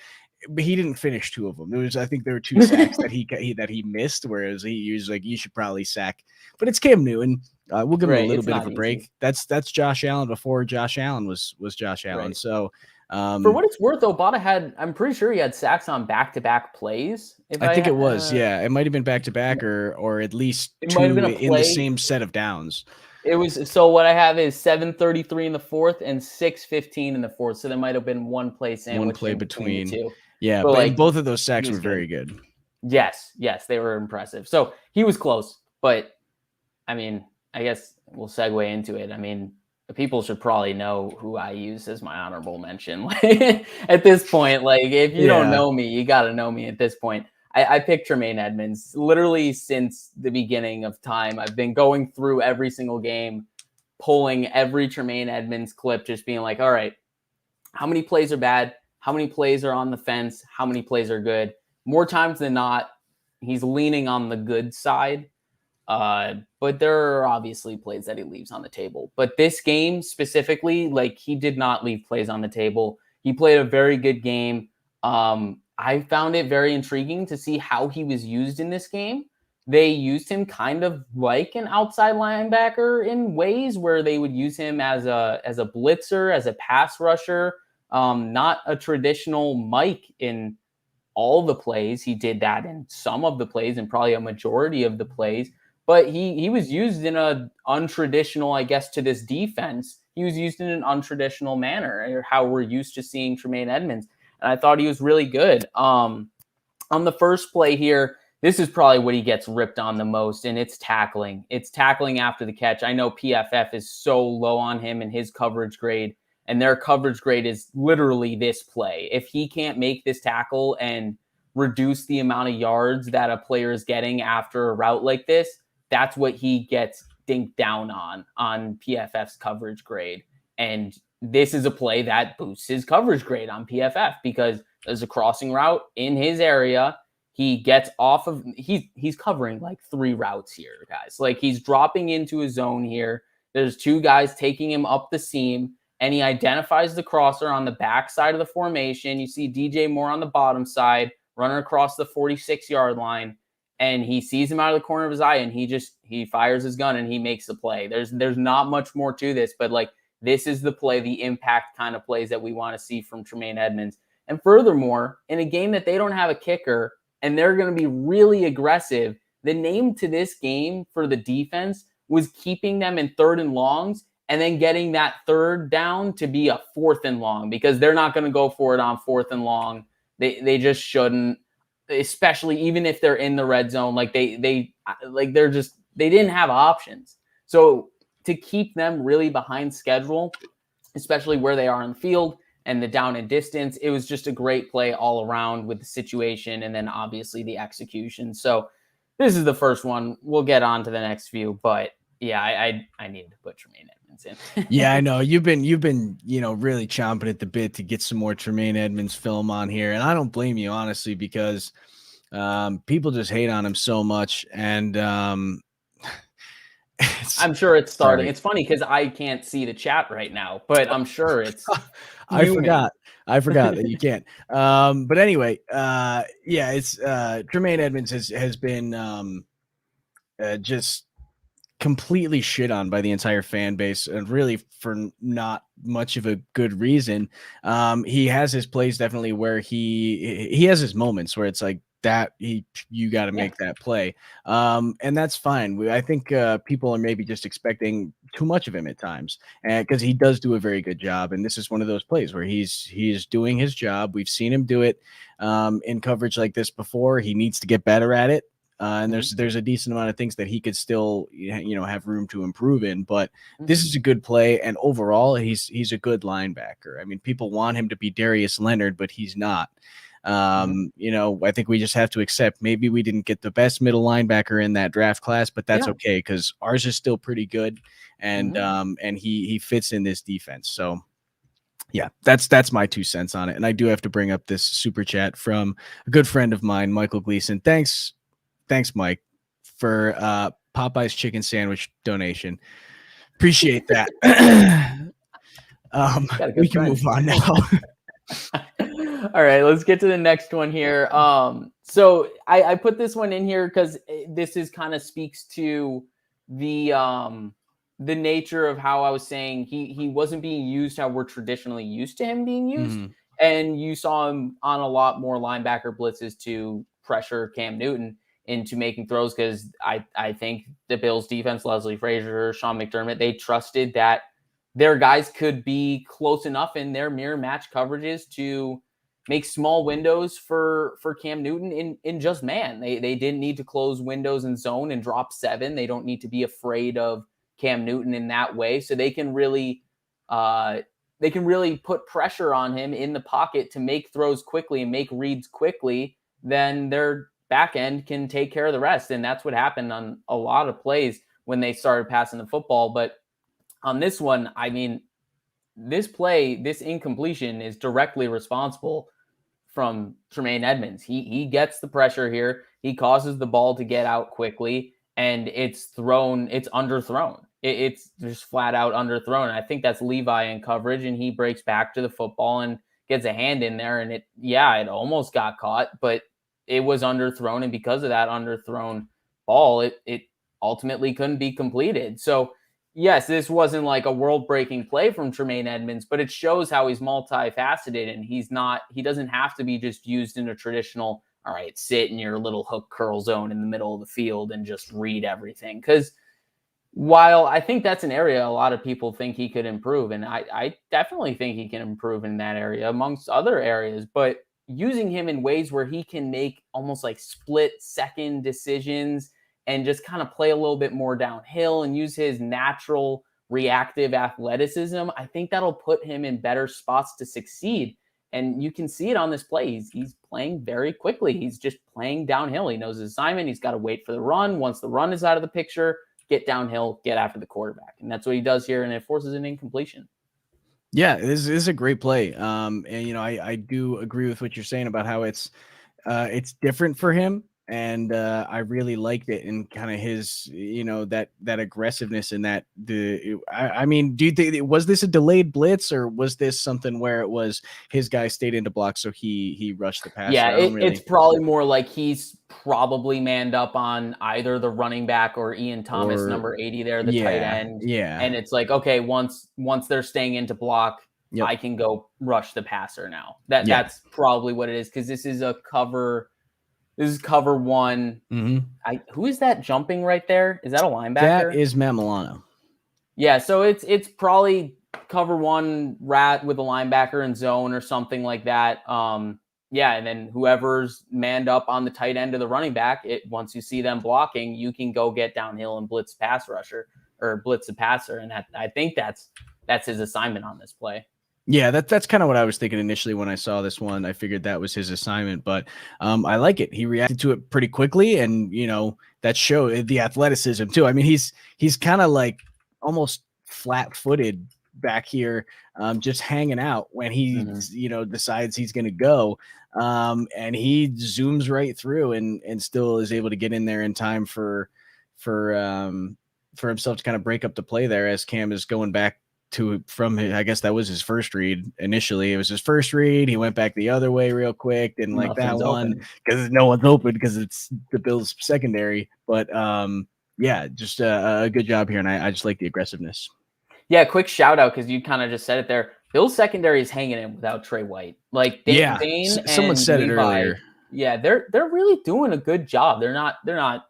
But he didn't finish 2 of them. I think there were 2 sacks that he missed, whereas he was like, you should probably sack. But it's Cam Newton. We'll give him a little bit of a break. Easy. That's Josh Allen before Josh Allen was Josh Allen. Right. So for what it's worth, Obata I'm pretty sure he had sacks on back-to-back plays. I think it was, it might have been back-to-back or at least 2 in the same set of downs. It was, so what I have is 7:33 in the fourth and 6:15 in the fourth. So there might have been 1 play sandwich. 1 play between the 2. Yeah, but like, both of those sacks were very good. Yes, they were impressive. So he was close, but I mean, I guess we'll segue into it. I mean, people should probably know who I use as my honorable mention at this point. Like, if you don't know me, you got to know me at this point. I picked Tremaine Edmunds literally since the beginning of time. I've been going through every single game, pulling every Tremaine Edmunds clip, just being like, all right, how many plays are bad? How many plays are on the fence? How many plays are good? More times than not, he's leaning on the good side. But there are obviously plays that he leaves on the table. But this game specifically, like, he did not leave plays on the table. He played a very good game. I found it very intriguing to see how he was used in this game. They used him kind of like an outside linebacker in ways where they would use him as a blitzer, as a pass rusher, not a traditional Mike in all the plays. He did that in some of the plays and probably a majority of the plays. but he was used in a untraditional, I guess, to this defense. He was used in an untraditional manner, or how we're used to seeing Tremaine Edmunds. And I thought he was really good. On the first play here, this is probably what he gets ripped on the most, and it's tackling. It's tackling after the catch. I know PFF is so low on him and his coverage grade, and their coverage grade is literally this play. If he can't make this tackle and reduce the amount of yards that a player is getting after a route like this, that's what he gets dinked down on PFF's coverage grade. And this is a play that boosts his coverage grade on PFF because there's a crossing route in his area. He gets off of, he's covering like 3 routes here, guys. Like, he's dropping into a zone here. There's 2 guys taking him up the seam, and he identifies the crosser on the back side of the formation. You see DJ Moore on the bottom side, running across the 46-yard line, and he sees him out of the corner of his eye, and he fires his gun and he makes the play. There's not much more to this, but like, this is the play, the impact kind of plays that we want to see from Tremaine Edmunds. And furthermore, in a game that they don't have a kicker and they're going to be really aggressive, the name to this game for the defense was keeping them in 3rd and longs and then getting that 3rd down to be a 4th and long, because they're not going to go for it on 4th and long. They just shouldn't, especially even if they're in the red zone. Like, they didn't have options. So to keep them really behind schedule, especially where they are on the field and the down and distance, it was just a great play all around with the situation and then obviously the execution. So this is the first one. We'll get on to the next few, but yeah, I needed to put Tremaine Edmunds in. Yeah, I know you've been really chomping at the bit to get some more Tremaine Edmunds film on here, and I don't blame you, honestly, because people just hate on him so much, and I'm sure it's starting. Sorry. It's funny because I can't see the chat right now, but I'm sure it's. I forgot that you can't. But anyway, yeah, it's Tremaine Edmunds has been just completely shit on by the entire fan base, and really for not much of a good reason. He has his plays definitely where he has his moments where it's like that you got to make that play, and that's fine. I think people are maybe just expecting too much of him at times, because he does do a very good job, and this is one of those plays where he's doing his job. We've seen him do it in coverage like this before. He needs to get better at it. And there's a decent amount of things that he could still, have room to improve in, but this is a good play. And overall, he's a good linebacker. I mean, people want him to be Darius Leonard, but he's not. I think we just have to accept maybe we didn't get the best middle linebacker in that draft class, but that's okay, because ours is still pretty good, and he fits in this defense. So yeah, that's my 2 cents on it. And I do have to bring up this super chat from a good friend of mine, Michael Gleason. Thanks, Mike, for Popeye's chicken sandwich donation. Appreciate that. We can move on now. All right, let's get to the next one here. So I put this one in here because this is kind of speaks to the nature of how I was saying he wasn't being used how we're traditionally used to him being used. And you saw him on a lot more linebacker blitzes to pressure Cam Newton into making throws, because I think the Bills defense, Leslie Frazier, Sean McDermott, they trusted that their guys could be close enough in their mirror match coverages to make small windows for Cam Newton in just man. They didn't need to close windows in zone and drop 7. They don't need to be afraid of Cam Newton in that way. So they can really put pressure on him in the pocket to make throws quickly and make reads quickly. Then their back end can take care of the rest. And that's what happened on a lot of plays when they started passing the football. But on this one, I mean, this play, this incompletion is directly responsible from Tremaine Edmunds. He gets the pressure here. He causes the ball to get out quickly, and it's underthrown. It's just flat out underthrown. I think that's Levi in coverage, and he breaks back to the football and gets a hand in there. And it almost got caught, but it was underthrown. And because of that underthrown ball, it ultimately couldn't be completed. So yes, this wasn't like a world-breaking play from Tremaine Edmunds, but it shows how he's multifaceted, and he doesn't have to be just used in a traditional, all right, sit in your little hook curl zone in the middle of the field and just read everything. Because while I think that's an area a lot of people think he could improve, and I definitely think he can improve in that area amongst other areas, but using him in ways where he can make almost like split second decisions and just kind of play a little bit more downhill and use his natural reactive athleticism, I think that'll put him in better spots to succeed. And you can see it on this play. He's playing very quickly. He's just playing downhill. He knows his assignment. He's got to wait for the run. Once the run is out of the picture, get downhill, get after the quarterback. And that's what he does here, and it forces an incompletion. Yeah, this is a great play. And I do agree with what you're saying about how it's different for him. And I really liked it, and kind of his, that aggressiveness and that I mean, do you think, was this a delayed blitz, or was this something where it was his guy stayed into block so he rushed the passer? Yeah, it's probably more like he's probably manned up on either the running back or Ian Thomas, number 80 there, the tight end. Yeah. And it's like, okay, once they're staying into block, Yep. I can go rush the passer now. That's probably what it is, because this is a cover. This is cover one. Mm-hmm. Who is that jumping right there? Is that a linebacker? That is Matt Milano. Yeah, so it's probably cover one rat with a linebacker in zone or something like that. Yeah, and then whoever's manned up on the tight end of the running back, once you see them blocking, you can go get downhill and blitz pass rusher or blitz a passer, and I think that's his assignment on this play. Yeah, that's kind of what I was thinking initially when I saw this one. I figured that was his assignment, but I like it. He reacted to it pretty quickly, and that showed the athleticism too. I mean, he's kind of like almost flat-footed back here, just hanging out when he decides he's going to go, and he zooms right through and still is able to get in there in time for himself to kind of break up the play there as Cam is going back I guess that was his first read initially. It was his first read. He went back the other way real quick, didn't like that one because no one's open because it's the Bills secondary. But yeah, just a good job here, and I just like the aggressiveness. Yeah, quick shout out, because you kind of just said it there. Bills secondary is hanging in without Trey White. Like Dane someone said it earlier. Yeah, they're really doing a good job. They're not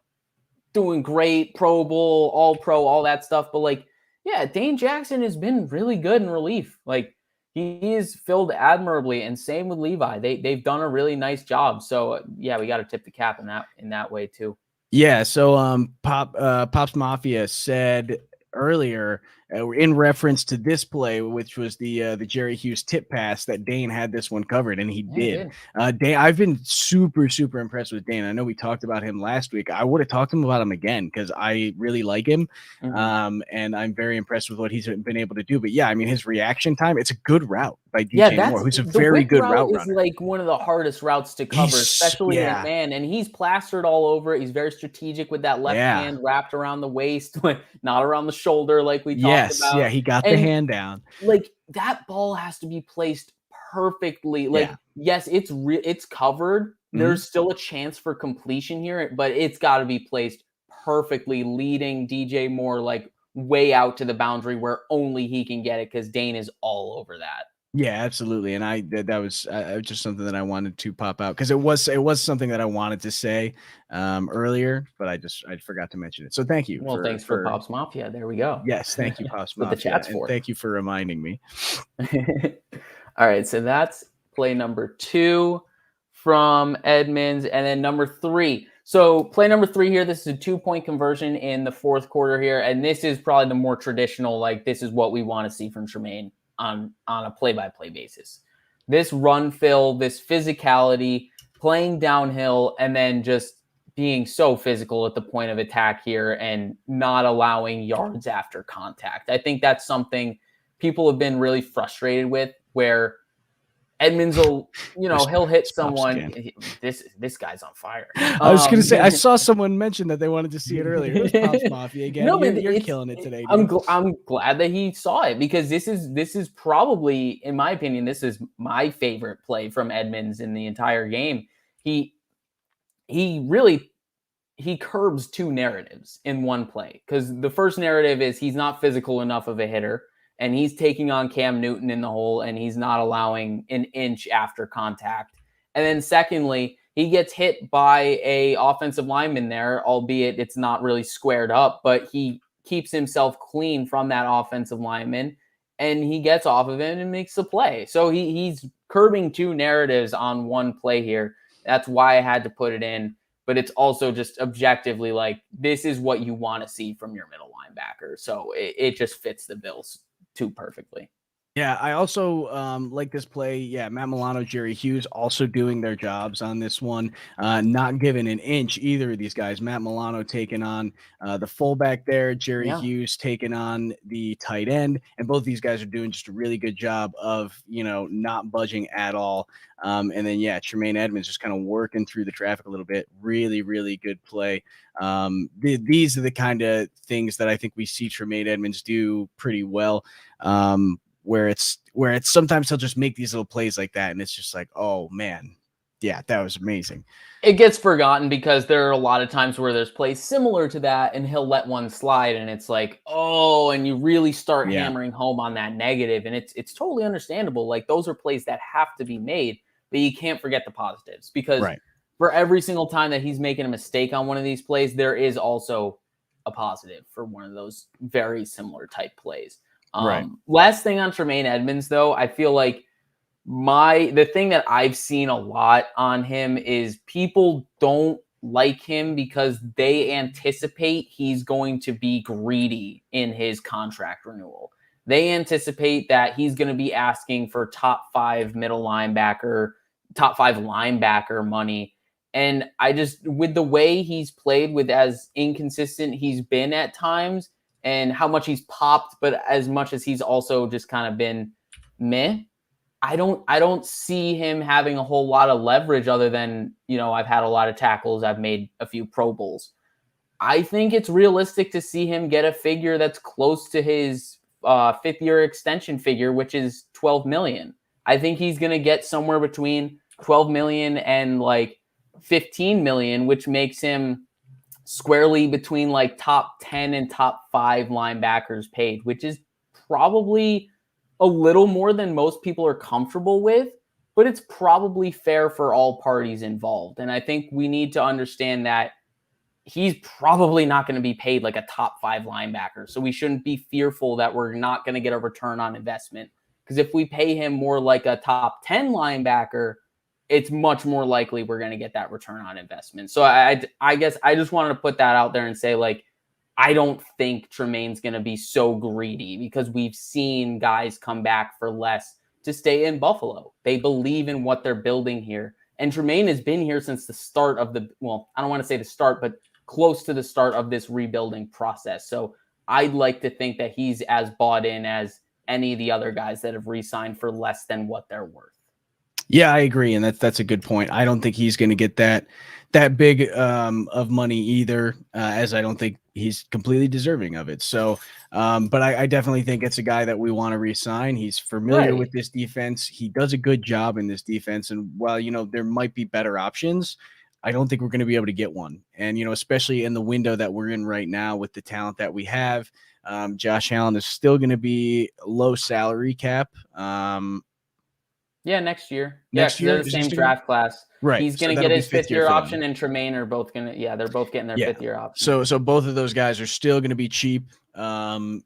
doing great, Pro Bowl, All Pro, all that stuff, but like, yeah, Dane Jackson has been really good in relief. Like, he is filled admirably, and same with Levi. They've done a really nice job. So yeah, we got to tip the cap in that way too. Yeah. So Pops Mafia said earlier, in reference to this play, which was the Jerry Hughes tip pass, that Dane had this one covered, and he did. Dane, I've been super impressed with Dane. I know we talked about him last week. I would have talked to him about him again because I really like him, and I'm very impressed with what he's been able to do. But yeah, I mean, his reaction time, it's a good route by DJ Moore, who's a very good route runner. Is like one of the hardest routes to cover, especially in a man, and he's plastered all over it. He's very strategic with that left hand wrapped around the waist, not around the shoulder like we talked about. Yeah, he got the hand down. Like, that ball has to be placed perfectly. Like, yes, it's covered. There's still a chance for completion here, but it's got to be placed perfectly, leading DJ Moore like way out to the boundary where only he can get it, because Dane is all over that. Yeah, absolutely. And that was just something that I wanted to pop out, because it was something that I wanted to say earlier, but I forgot to mention it. So thank you. Well, thanks for Pops Mafia. There we go. Yes, thank you, Pops Mafia. What the chat's for. Thank you for reminding me. All right, so that's play number 2 from Edmunds, and then number 3. So play number 3 here, this is a 2-point conversion in the fourth quarter here, and this is probably the more traditional, like, this is what we want to see from Tremaine on a play-by-play basis. This run fill, this physicality, playing downhill, and then just being so physical at the point of attack here and not allowing yards after contact. I think that's something people have been really frustrated with, where Edmunds will, he'll hit someone. This guy's on fire. I was going to say, I saw someone mention that they wanted to see it earlier. It was Pops Mafia again. No, you're killing it today. I'm glad that he saw it, because this is probably, in my opinion, this is my favorite play from Edmunds in the entire game. He curbs 2 narratives in one play, because the first narrative is he's not physical enough of a hitter, and he's taking on Cam Newton in the hole, and he's not allowing an inch after contact. And then secondly, He gets hit by a offensive lineman there, albeit it's not really squared up, but he keeps himself clean from that offensive lineman, and he gets off of him and makes the play. So he's curbing two narratives on one play here. That's why I had to put it in. But it's also just objectively like, this is what you want to see from your middle linebacker. So it just fits the Bills too perfectly. Yeah, I also like this play. Yeah, Matt Milano, Jerry Hughes also doing their jobs on this one. Not giving an inch either of these guys. Matt Milano taking on the fullback there, Jerry Yeah. Hughes taking on the tight end, and both these guys are doing just a really good job of not budging at all. And then yeah, Tremaine Edmunds just kind of working through the traffic a little bit. Really, really good play. These are the kind of things that I think we see Tremaine Edmunds do pretty well. Where it's sometimes he'll just make these little plays like that, and it's just like, oh man, yeah, that was amazing. It gets forgotten because there are a lot of times where there's plays similar to that, and he'll let one slide, and it's like, oh, and you really start hammering home on that negative, and it's totally understandable. Like, those are plays that have to be made, but you can't forget the positives, because for every single time that he's making a mistake on one of these plays, there is also a positive for one of those very similar type plays. Last thing on Tremaine Edmunds, though, I feel like the thing that I've seen a lot on him is people don't like him because they anticipate he's going to be greedy in his contract renewal. They anticipate that he's going to be asking for top five linebacker money. And I just, with the way he's played, with as inconsistent he's been at times, and how much he's popped, but as much as he's also just kind of been meh, I don't see him having a whole lot of leverage other than, I've had a lot of tackles. I've made a few Pro Bowls. I think it's realistic to see him get a figure that's close to his fifth-year extension figure, which is $12 million. I think he's going to get somewhere between $12 million and like $15 million, which makes him squarely between like top 10 and top 5 linebackers paid, which is probably a little more than most people are comfortable with, but it's probably fair for all parties involved. And I think we need to understand that he's probably not going to be paid like a top 5 linebacker. So we shouldn't be fearful that we're not going to get a return on investment. Because if we pay him more like a top 10 linebacker, it's much more likely we're going to get that return on investment. So I guess I just wanted to put that out there and say, like, I don't think Tremaine's going to be so greedy, because we've seen guys come back for less to stay in Buffalo. They believe in what they're building here. And Tremaine has been here since the start of I don't want to say the start, but close to the start of this rebuilding process. So I'd like to think that he's as bought in as any of the other guys that have re-signed for less than what they're worth. Yeah, I agree, and that's a good point. I don't think he's going to get that big of money either, as I don't think he's completely deserving of it. So, but I definitely think it's a guy that we want to re-sign. He's familiar with this defense. He does a good job in this defense, and while there might be better options, I don't think we're going to be able to get one. And especially in the window that we're in right now with the talent that we have, Josh Allen is still going to be low salary cap. Yeah, next year. Next year, they're the same draft class. Right. He's going to get his fifth-year option, and Tremaine are both going to. They're both getting their fifth-year option. So both of those guys are still going to be cheap. And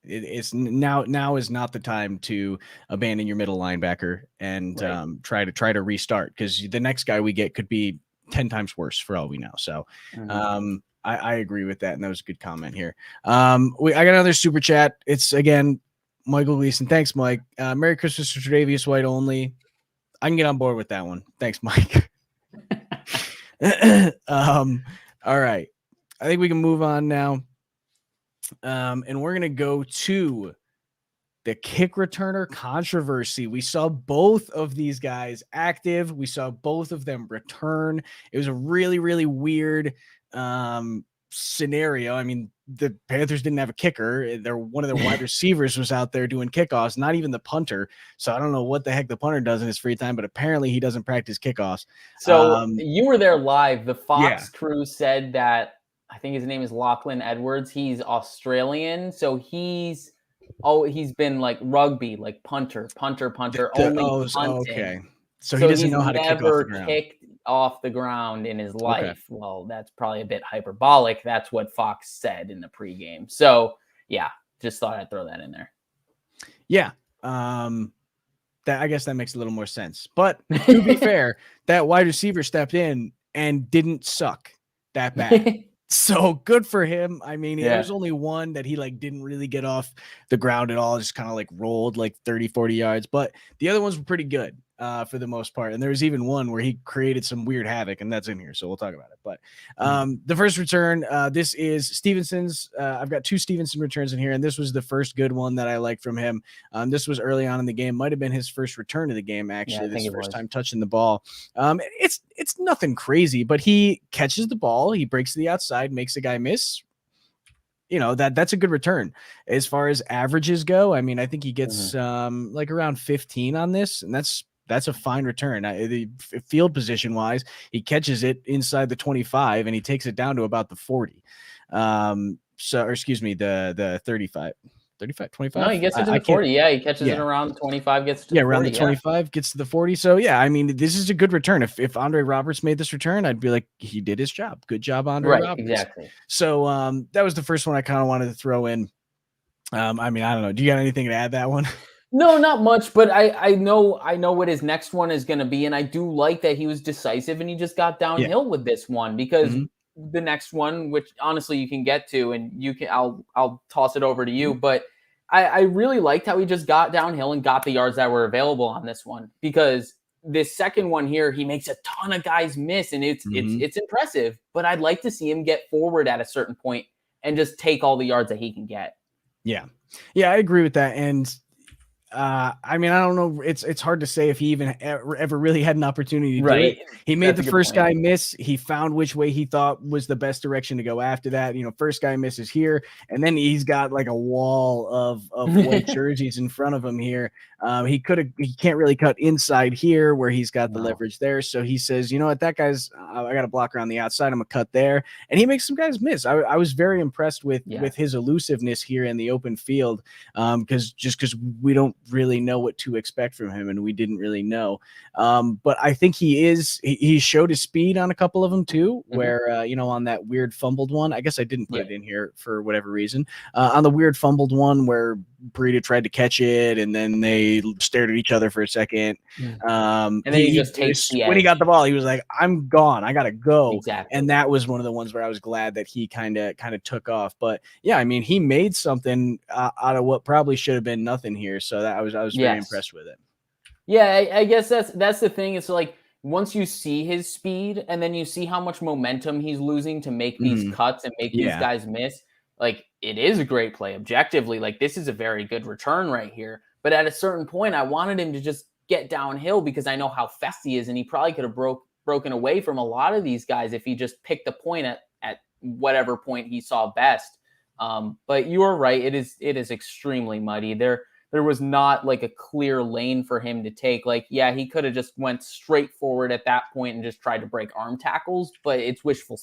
it's now is not the time to abandon your middle linebacker and try to restart, because the next guy we get could be 10 times worse for all we know. So, I agree with that, and that was a good comment here. I got another super chat. It's again Michael Gleason. Thanks, Mike. Merry Christmas to Tre'Davious White only. I can get on board with that one. Thanks, Mike. All right. I think we can move on now. And we're going to go to the kick returner controversy. We saw both of these guys active. We saw both of them return. It was a really, really weird scenario. I mean, the Panthers didn't have a kicker. One of their wide receivers was out there doing kickoffs, not even the punter. So I don't know what the heck the punter does in his free time, but apparently he doesn't practice kickoffs. So you were there live. The Fox crew said that, I think his name is Lachlan Edwards. He's Australian. So he's been like rugby, like punter, only punting. Okay. So he doesn't he's know how to kick off the never ground. kicked off the ground in his Okay. life. Well, that's probably a bit hyperbolic. That's what Fox said in the pregame. So yeah, just thought I'd throw that in there. Yeah. That, I guess that makes a little more sense. But to be fair, that wide receiver stepped in and didn't suck that bad. So good for him. I mean, there was only one that he like didn't really get off the ground at all, just kind of like rolled like 30, 40 yards. But the other ones were pretty good for the most part. And there was even one where he created some weird havoc, and that's in here. So we'll talk about it. But the first return, this is Stevenson's. I've got 2 Stevenson returns in here, and this was the first good one that I liked from him. This was early on in the game. Might have been his first return of the game, actually. This first time touching the ball. It's nothing crazy, but he catches the ball. He breaks to the outside, makes the guy miss. You know, that's a good return. As far as averages go, I mean, I think he gets like around 15 on this, and that's a fine return. The field position wise, he catches it inside the 25 and he takes it down to about the 40. Or excuse me, the 35. 35, 25. No, he gets it to the 40. Yeah, he catches it around the 25, gets to the 40. Around the 25, gets to the 40. So, yeah, I mean, this is a good return. If Andre Roberts made this return, I'd be like, he did his job. Good job, Andre Roberts. Exactly. So, that was the first one I kind of wanted to throw in. I mean, I don't know. Do you got anything to add that one? No, not much, but I know what his next one is going to be, and I do like that he was decisive and he just got downhill with this one, because the next one, which honestly you can get to, and I'll toss it over to you, but I really liked how he just got downhill and got the yards that were available on this one, because this second one here, he makes a ton of guys miss, and it's impressive, but I'd like to see him get forward at a certain point and just take all the yards that he can get. Yeah, I agree with that. And I mean, I don't know. It's hard to say if he even ever really had an opportunity to do it. He made the first guy miss. He found which way he thought was the best direction to go after that. You know, first guy misses here, and then he's got like a wall of white jerseys in front of him here. He can't really cut inside here where he's got the leverage there. So he says, you know what, that guy's, I got a blocker on the outside. I'm gonna cut there, and he makes some guys miss. I was very impressed with his elusiveness here in the open field, because we don't really know what to expect from him, and we didn't really know. But I think he showed his speed on a couple of them too, where you know, on that weird fumbled one, I guess I didn't put it in here for whatever reason. On the weird fumbled one where Breida tried to catch it, and then they stared at each other for a second. And then he just takes the edge. When he got the ball, he was like, I'm gone. I got to go. Exactly. And that was one of the ones where I was glad that he kind of took off. But yeah, I mean, he made something out of what probably should have been nothing here. So that I was very impressed with it. Yeah, I guess that's the thing. It's like, once you see his speed and then you see how much momentum he's losing to make these cuts and make these guys miss, like, it is a great play objectively. Like, this is a very good return right here. But at a certain point, I wanted him to just get downhill, because I know how fast he is, and he probably could have broken away from a lot of these guys if he just picked a point at whatever point he saw best. But you are right. It is extremely muddy. There was not like a clear lane for him to take. Like, yeah, he could have just went straight forward at that point and just tried to break arm tackles, but it's wishful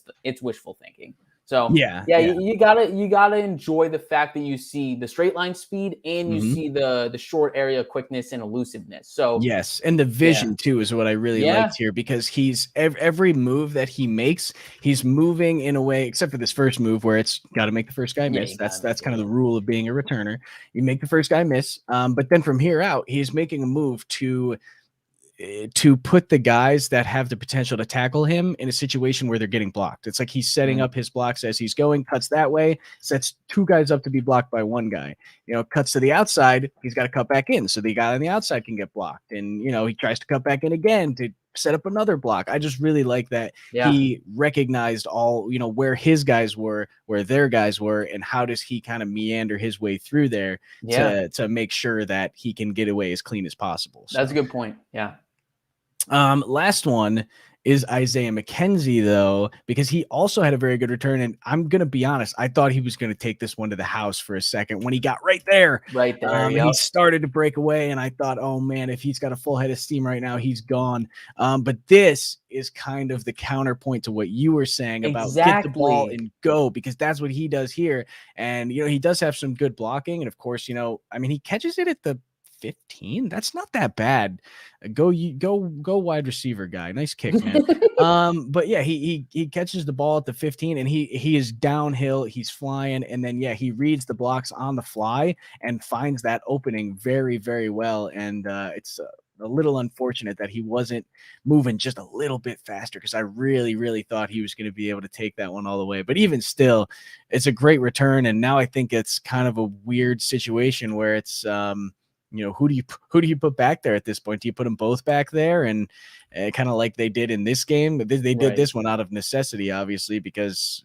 thinking. So you gotta enjoy the fact that you see the straight line speed and you see the short area quickness and elusiveness. So yes, and the vision too is what I really liked here, because he's every move that he makes, he's moving in a way, except for this first move where it's got to make the first guy miss. That's kind of the rule of being a returner. You make the first guy miss, but then from here out, he's making a move to put the guys that have the potential to tackle him in a situation where they're getting blocked. It's like he's setting up his blocks as he's going, cuts that way, sets 2 guys up to be blocked by 1 guy, you know, cuts to the outside. He's got to cut back in, so the guy on the outside can get blocked. And, you know, he tries to cut back in again to set up another block. I just really like that he recognized all, you know, where his guys were, where their guys were, and how does he kind of meander his way through there to make sure that he can get away as clean as possible. So that's a good point. Yeah. Last one is Isaiah McKenzie, though, because he also had a very good return. And I'm going to be honest, I thought he was going to take this one to the house for a second when he got right there. He started to break away, and I thought, oh, man, if he's got a full head of steam right now, he's gone. But this is kind of the counterpoint to what you were saying about get the ball and go, because that's what he does here. And, you know, he does have some good blocking. And, of course, you know, I mean, he catches it at the 15. That's not that bad. Go wide receiver guy. Nice kick, man. But yeah, he catches the ball at the 15 and he is downhill. He's flying. And then, yeah, he reads the blocks on the fly and finds that opening very, very well. And it's a little unfortunate that he wasn't moving just a little bit faster, because I really, really thought he was going to be able to take that one all the way. But even still, it's a great return. And now I think it's kind of a weird situation where it's, who do you put back there at this point? Do you put them both back there? And kind of like they did in this game, they did this one out of necessity, obviously, because,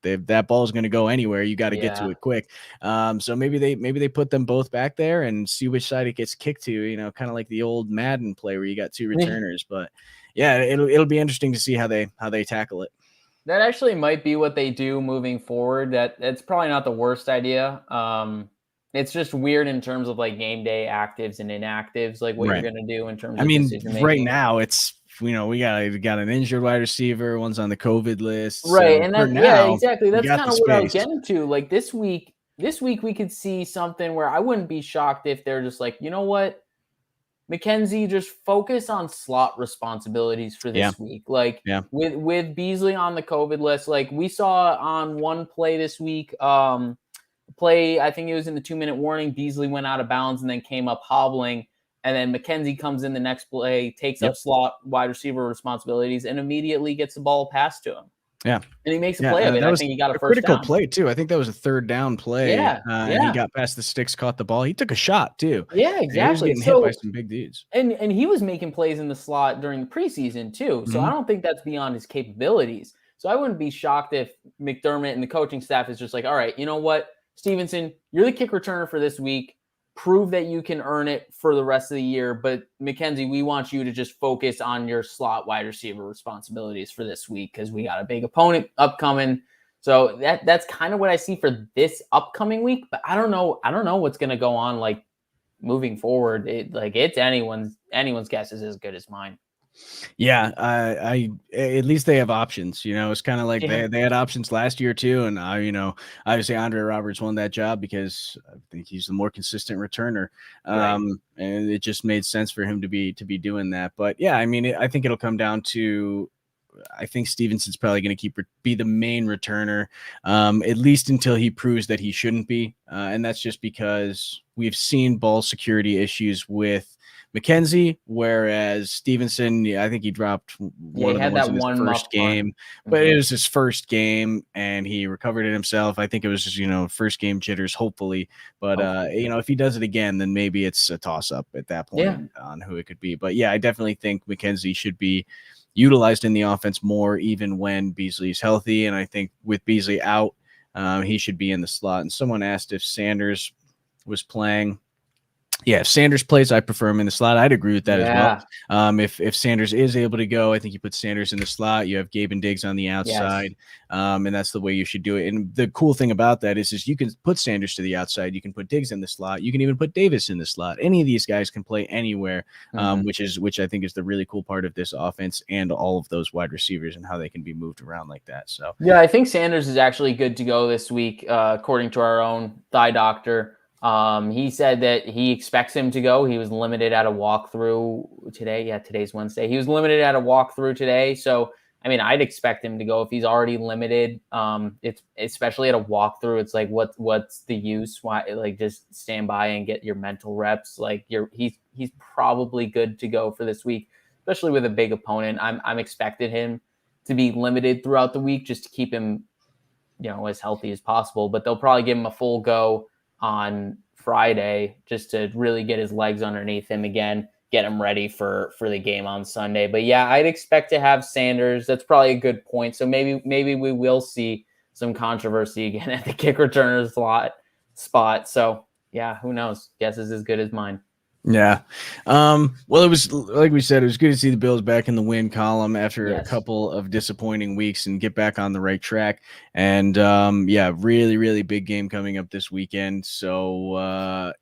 that ball is going to go anywhere. You got to get to it quick. So maybe they put them both back there and see which side it gets kicked to, kind of like the old Madden play where you got two returners. But yeah, it'll be interesting to see how they tackle it. That actually might be what they do moving forward. That's probably not the worst idea. It's just weird in terms of like game day actives and inactives, like what you're going to do in terms of decision making. Right now it's, we got an injured wide receiver. One's on the COVID list. Right. So and that's, now, exactly. That's kind of what I was getting to. Like this week we could see something where I wouldn't be shocked if they're just like, you know what, McKenzie, just focus on slot responsibilities for this week. Like with Beasley on the COVID list, like we saw on one play this week, I think it was in the 2-minute warning, Beasley went out of bounds and then came up hobbling. And then McKenzie comes in the next play, takes up slot wide receiver responsibilities, and immediately gets the ball passed to him. Yeah. And he makes a play of it. I think he got a first critical down. play, too. I think that was a third down play. And he got past the sticks, caught the ball. He took a shot, too. Yeah, exactly. He was getting hit by some big dudes. And he was making plays in the slot during the preseason, too. So I don't think that's beyond his capabilities. So I wouldn't be shocked if McDermott and the coaching staff is just like, all right, you know what, Stevenson, you're the kick returner for this week. Prove that you can earn it for the rest of the year. But McKenzie, we want you to just focus on your slot wide receiver responsibilities for this week because we got a big opponent upcoming. So that's kind of what I see for this upcoming week. But I don't know what's going to go on like moving forward. It's anyone's guess is as good as mine. Yeah, I at least they have options. It's kind of like they had options last year too, and obviously Andre Roberts won that job because I think he's the more consistent returner, and it just made sense for him to be doing that. But yeah, I think it'll come down to, I think Stevenson's probably going to be the main returner, at least until he proves that he shouldn't be, and that's just because we've seen ball security issues with McKenzie, whereas Stevenson, I think he dropped one of the ones in his first game, but it was his first game and he recovered it himself. I think it was just, first game jitters, hopefully. But, if he does it again, then maybe it's a toss up at that point on who it could be. But yeah, I definitely think McKenzie should be utilized in the offense more, even when Beasley's healthy. And I think with Beasley out, he should be in the slot. And someone asked if Sanders was playing. Yeah, if Sanders plays, I prefer him in the slot. I'd agree with that as well. If Sanders is able to go, I think you put Sanders in the slot. You have Gabe and Diggs on the outside, and that's the way you should do it. And the cool thing about that is you can put Sanders to the outside. You can put Diggs in the slot. You can even put Davis in the slot. Any of these guys can play anywhere, which I think is the really cool part of this offense and all of those wide receivers and how they can be moved around like that. So yeah, I think Sanders is actually good to go this week, according to our own thigh doctor. He said that he expects him to go. He was limited at a walkthrough today. Yeah, today's Wednesday. He was limited at a walkthrough today. So, I'd expect him to go if he's already limited. It's especially at a walkthrough. It's like, what's the use? Why, like, just stand by and get your mental reps. Like, he's probably good to go for this week, especially with a big opponent. I'm expecting him to be limited throughout the week just to keep him, as healthy as possible. But they'll probably give him a full go on Friday just to really get his legs underneath him again, get him ready for the game on Sunday. But yeah, I'd expect to have Sanders. That's probably a good point. So maybe we will see some controversy again at the kick returner spot. So yeah, who knows? Guess is as good as mine. Yeah. Well, it was, like we said, it was good to see the Bills back in the win column after a couple of disappointing weeks and get back on the right track. And really, really big game coming up this weekend. So I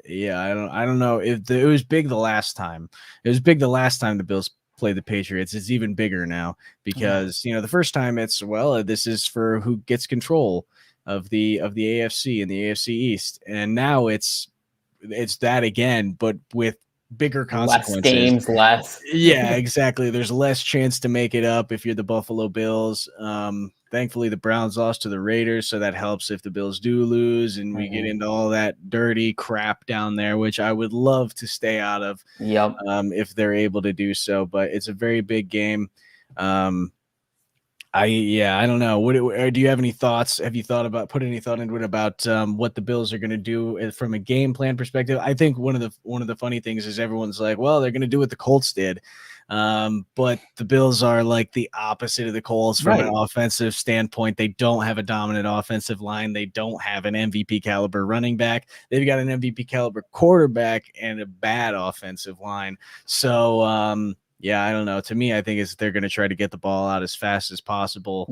don't know if it was big the last time. It was big the last time the Bills played the Patriots. It's even bigger now because the first time this is for who gets control of the AFC and the AFC East, and now it's it's that again, but with bigger less consequences. games, less. Yeah, exactly. There's less chance to make it up if you're the Buffalo Bills. Thankfully, the Browns lost to the Raiders, so that helps if the Bills do lose and we get into all that dirty crap down there, which I would love to stay out of. Yep. If they're able to do so. But it's a very big game. I don't know. What do you have any thoughts? Have you put any thought into it about what the Bills are going to do from a game plan perspective? I think one of the funny things is everyone's like, well, they're going to do what the Colts did, but the Bills are like the opposite of the Colts from an offensive standpoint. They don't have a dominant offensive line. They don't have an MVP caliber running back. They've got an MVP caliber quarterback and a bad offensive line. So. Yeah, I don't know. To me, I think they're going to try to get the ball out as fast as possible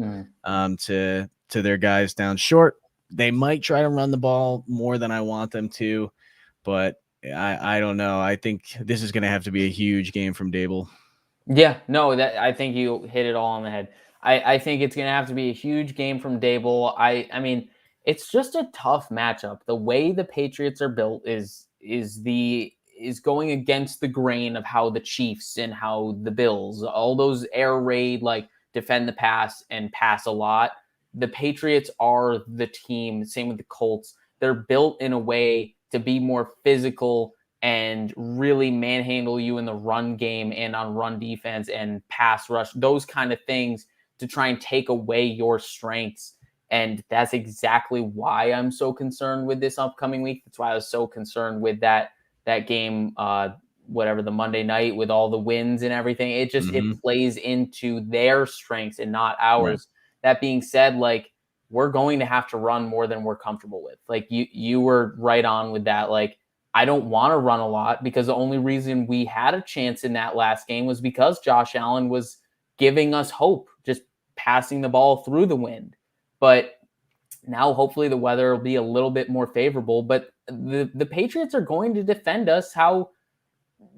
to their guys down short. They might try to run the ball more than I want them to, but I don't know. I think this is going to have to be a huge game from Dable. Yeah, no, I think you hit it all on the head. I think it's going to have to be a huge game from Dable. I mean, it's just a tough matchup. The way the Patriots are built is going against the grain of how the Chiefs and how the Bills, all those air raid, like defend the pass and pass a lot. The Patriots are the team, same with the Colts. They're built in a way to be more physical and really manhandle you in the run game and on run defense and pass rush, those kind of things to try and take away your strengths. And that's exactly why I'm so concerned with this upcoming week. That's why I was so concerned with that game, whatever, the Monday night with all the wins and everything. It just, it plays into their strengths and not ours. Right. That being said, like, we're going to have to run more than we're comfortable with. Like you were right on with that. Like, I don't want to run a lot because the only reason we had a chance in that last game was because Josh Allen was giving us hope, just passing the ball through the wind. But now hopefully the weather will be a little bit more favorable, but the Patriots are going to defend us how,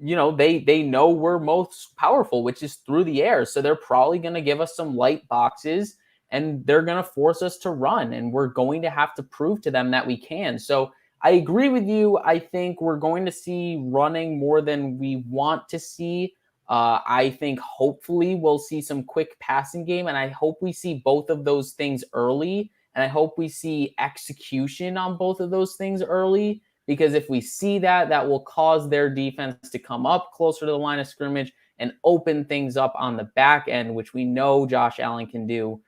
they know we're most powerful, which is through the air. So they're probably going to give us some light boxes and they're going to force us to run, and we're going to have to prove to them that we can. So I agree with you. I think we're going to see running more than we want to see. I think hopefully we'll see some quick passing game, and I hope we see both of those things early. And I hope we see execution on both of those things early, because if we see that, that will cause their defense to come up closer to the line of scrimmage and open things up on the back end, which we know Josh Allen can do.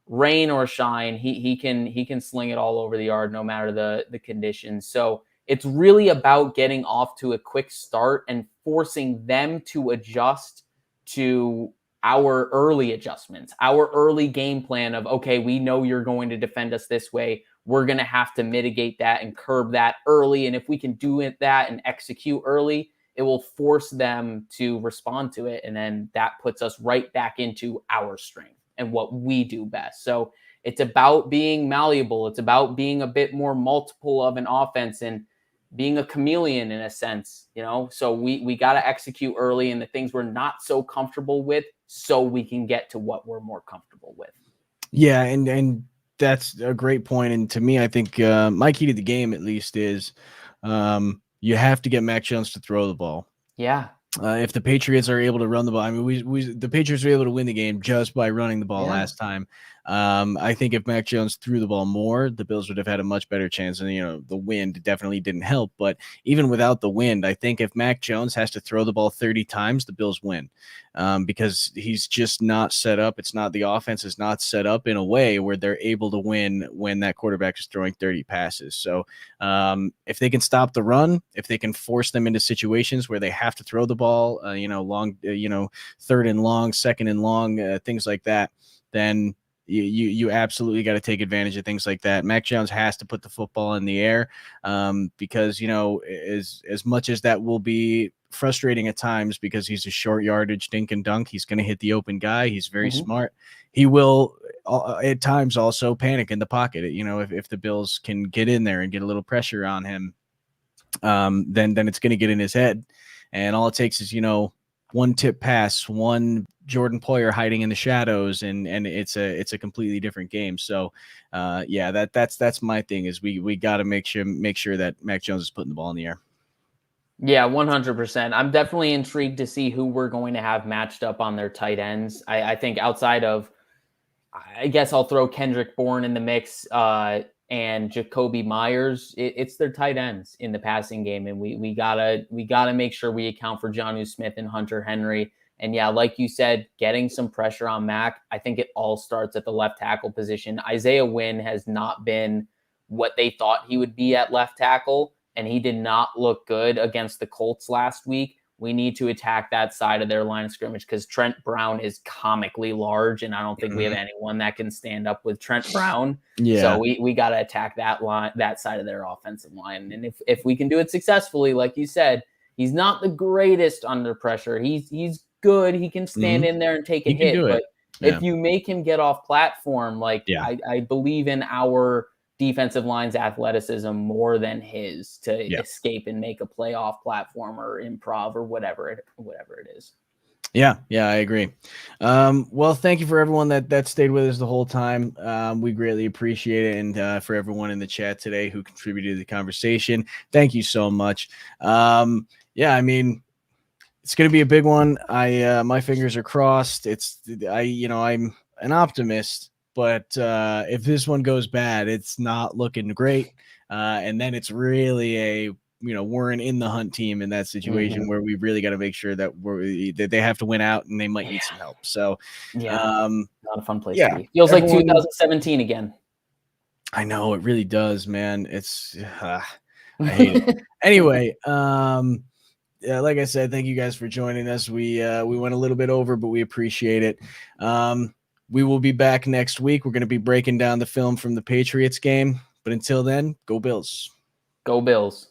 Rain or shine, he can sling it all over the yard no matter the conditions. So it's really about getting off to a quick start and forcing them to adjust to our early adjustments, our early game plan of, okay, we know you're going to defend us this way. We're going to have to mitigate that and curb that early. And if we can do that and execute early, it will force them to respond to it. And then that puts us right back into our strength and what we do best. So it's about being malleable. It's about being a bit more multiple of an offense and being a chameleon in a sense, so we got to execute early in the things we're not so comfortable with so we can get to what we're more comfortable with. Yeah. And that's a great point. And to me, I think my key to the game at least is you have to get Mac Jones to throw the ball. Yeah. If the Patriots are able to run the ball, I mean, the Patriots were able to win the game just by running the ball last time. I think if Mac Jones threw the ball more, the Bills would have had a much better chance. And, the wind definitely didn't help. But even without the wind, I think if Mac Jones has to throw the ball 30 times, the Bills win because he's just not set up. The offense is not set up in a way where they're able to win when that quarterback is throwing 30 passes. So if they can stop the run, if they can force them into situations where they have to throw the ball, long, third and long, second and long, things like that, then you absolutely got to take advantage of things like that. Mac Jones has to put the football in the air because, as much as that will be frustrating at times because he's a short yardage dink and dunk, he's going to hit the open guy. He's very smart. He will at times also panic in the pocket. If the Bills can get in there and get a little pressure on him, then it's going to get in his head. And all it takes is, one tip pass, one Jordan Poyer hiding in the shadows, and it's a completely different game. So, that's my thing is we got to make sure that Mac Jones is putting the ball in the air. Yeah, 100%. I'm definitely intrigued to see who we're going to have matched up on their tight ends. I think outside of, I guess I'll throw Kendrick Bourne in the mix and Jacoby Myers. It's their tight ends in the passing game, and we gotta make sure we account for Jonnu Smith and Hunter Henry. And yeah, like you said, getting some pressure on Mac. I think it all starts at the left tackle position. Isaiah Wynn has not been what they thought he would be at left tackle, and he did not look good against the Colts last week. We need to attack that side of their line of scrimmage because Trent Brown is comically large, and I don't think we have anyone that can stand up with Trent Brown. Yeah. So we got to attack that line, that side of their offensive line. And if we can do it successfully, like you said, he's not the greatest under pressure. He's good. He can stand in there and take a hit. But if you make him get off platform, I believe in our defensive line's athleticism more than his to escape and make a play off platform or improv or whatever it is. Yeah, I agree. Well, thank you for everyone that stayed with us the whole time. We greatly appreciate it. And for everyone in the chat today who contributed to the conversation, thank you so much. Yeah, I mean, it's going to be a big one. My fingers are crossed. I'm an optimist. But if this one goes bad, it's not looking great. And then it's really we're an in the hunt team in that situation where we really got to make sure that that they have to win out and they might need some help. So not a fun place to be. Feels like 2017 again. I know it really does, man. It's I hate it. Anyway, like I said, thank you guys for joining us. We went a little bit over, but we appreciate it. We will be back next week. We're going to be breaking down the film from the Patriots game. But until then, go Bills. Go Bills.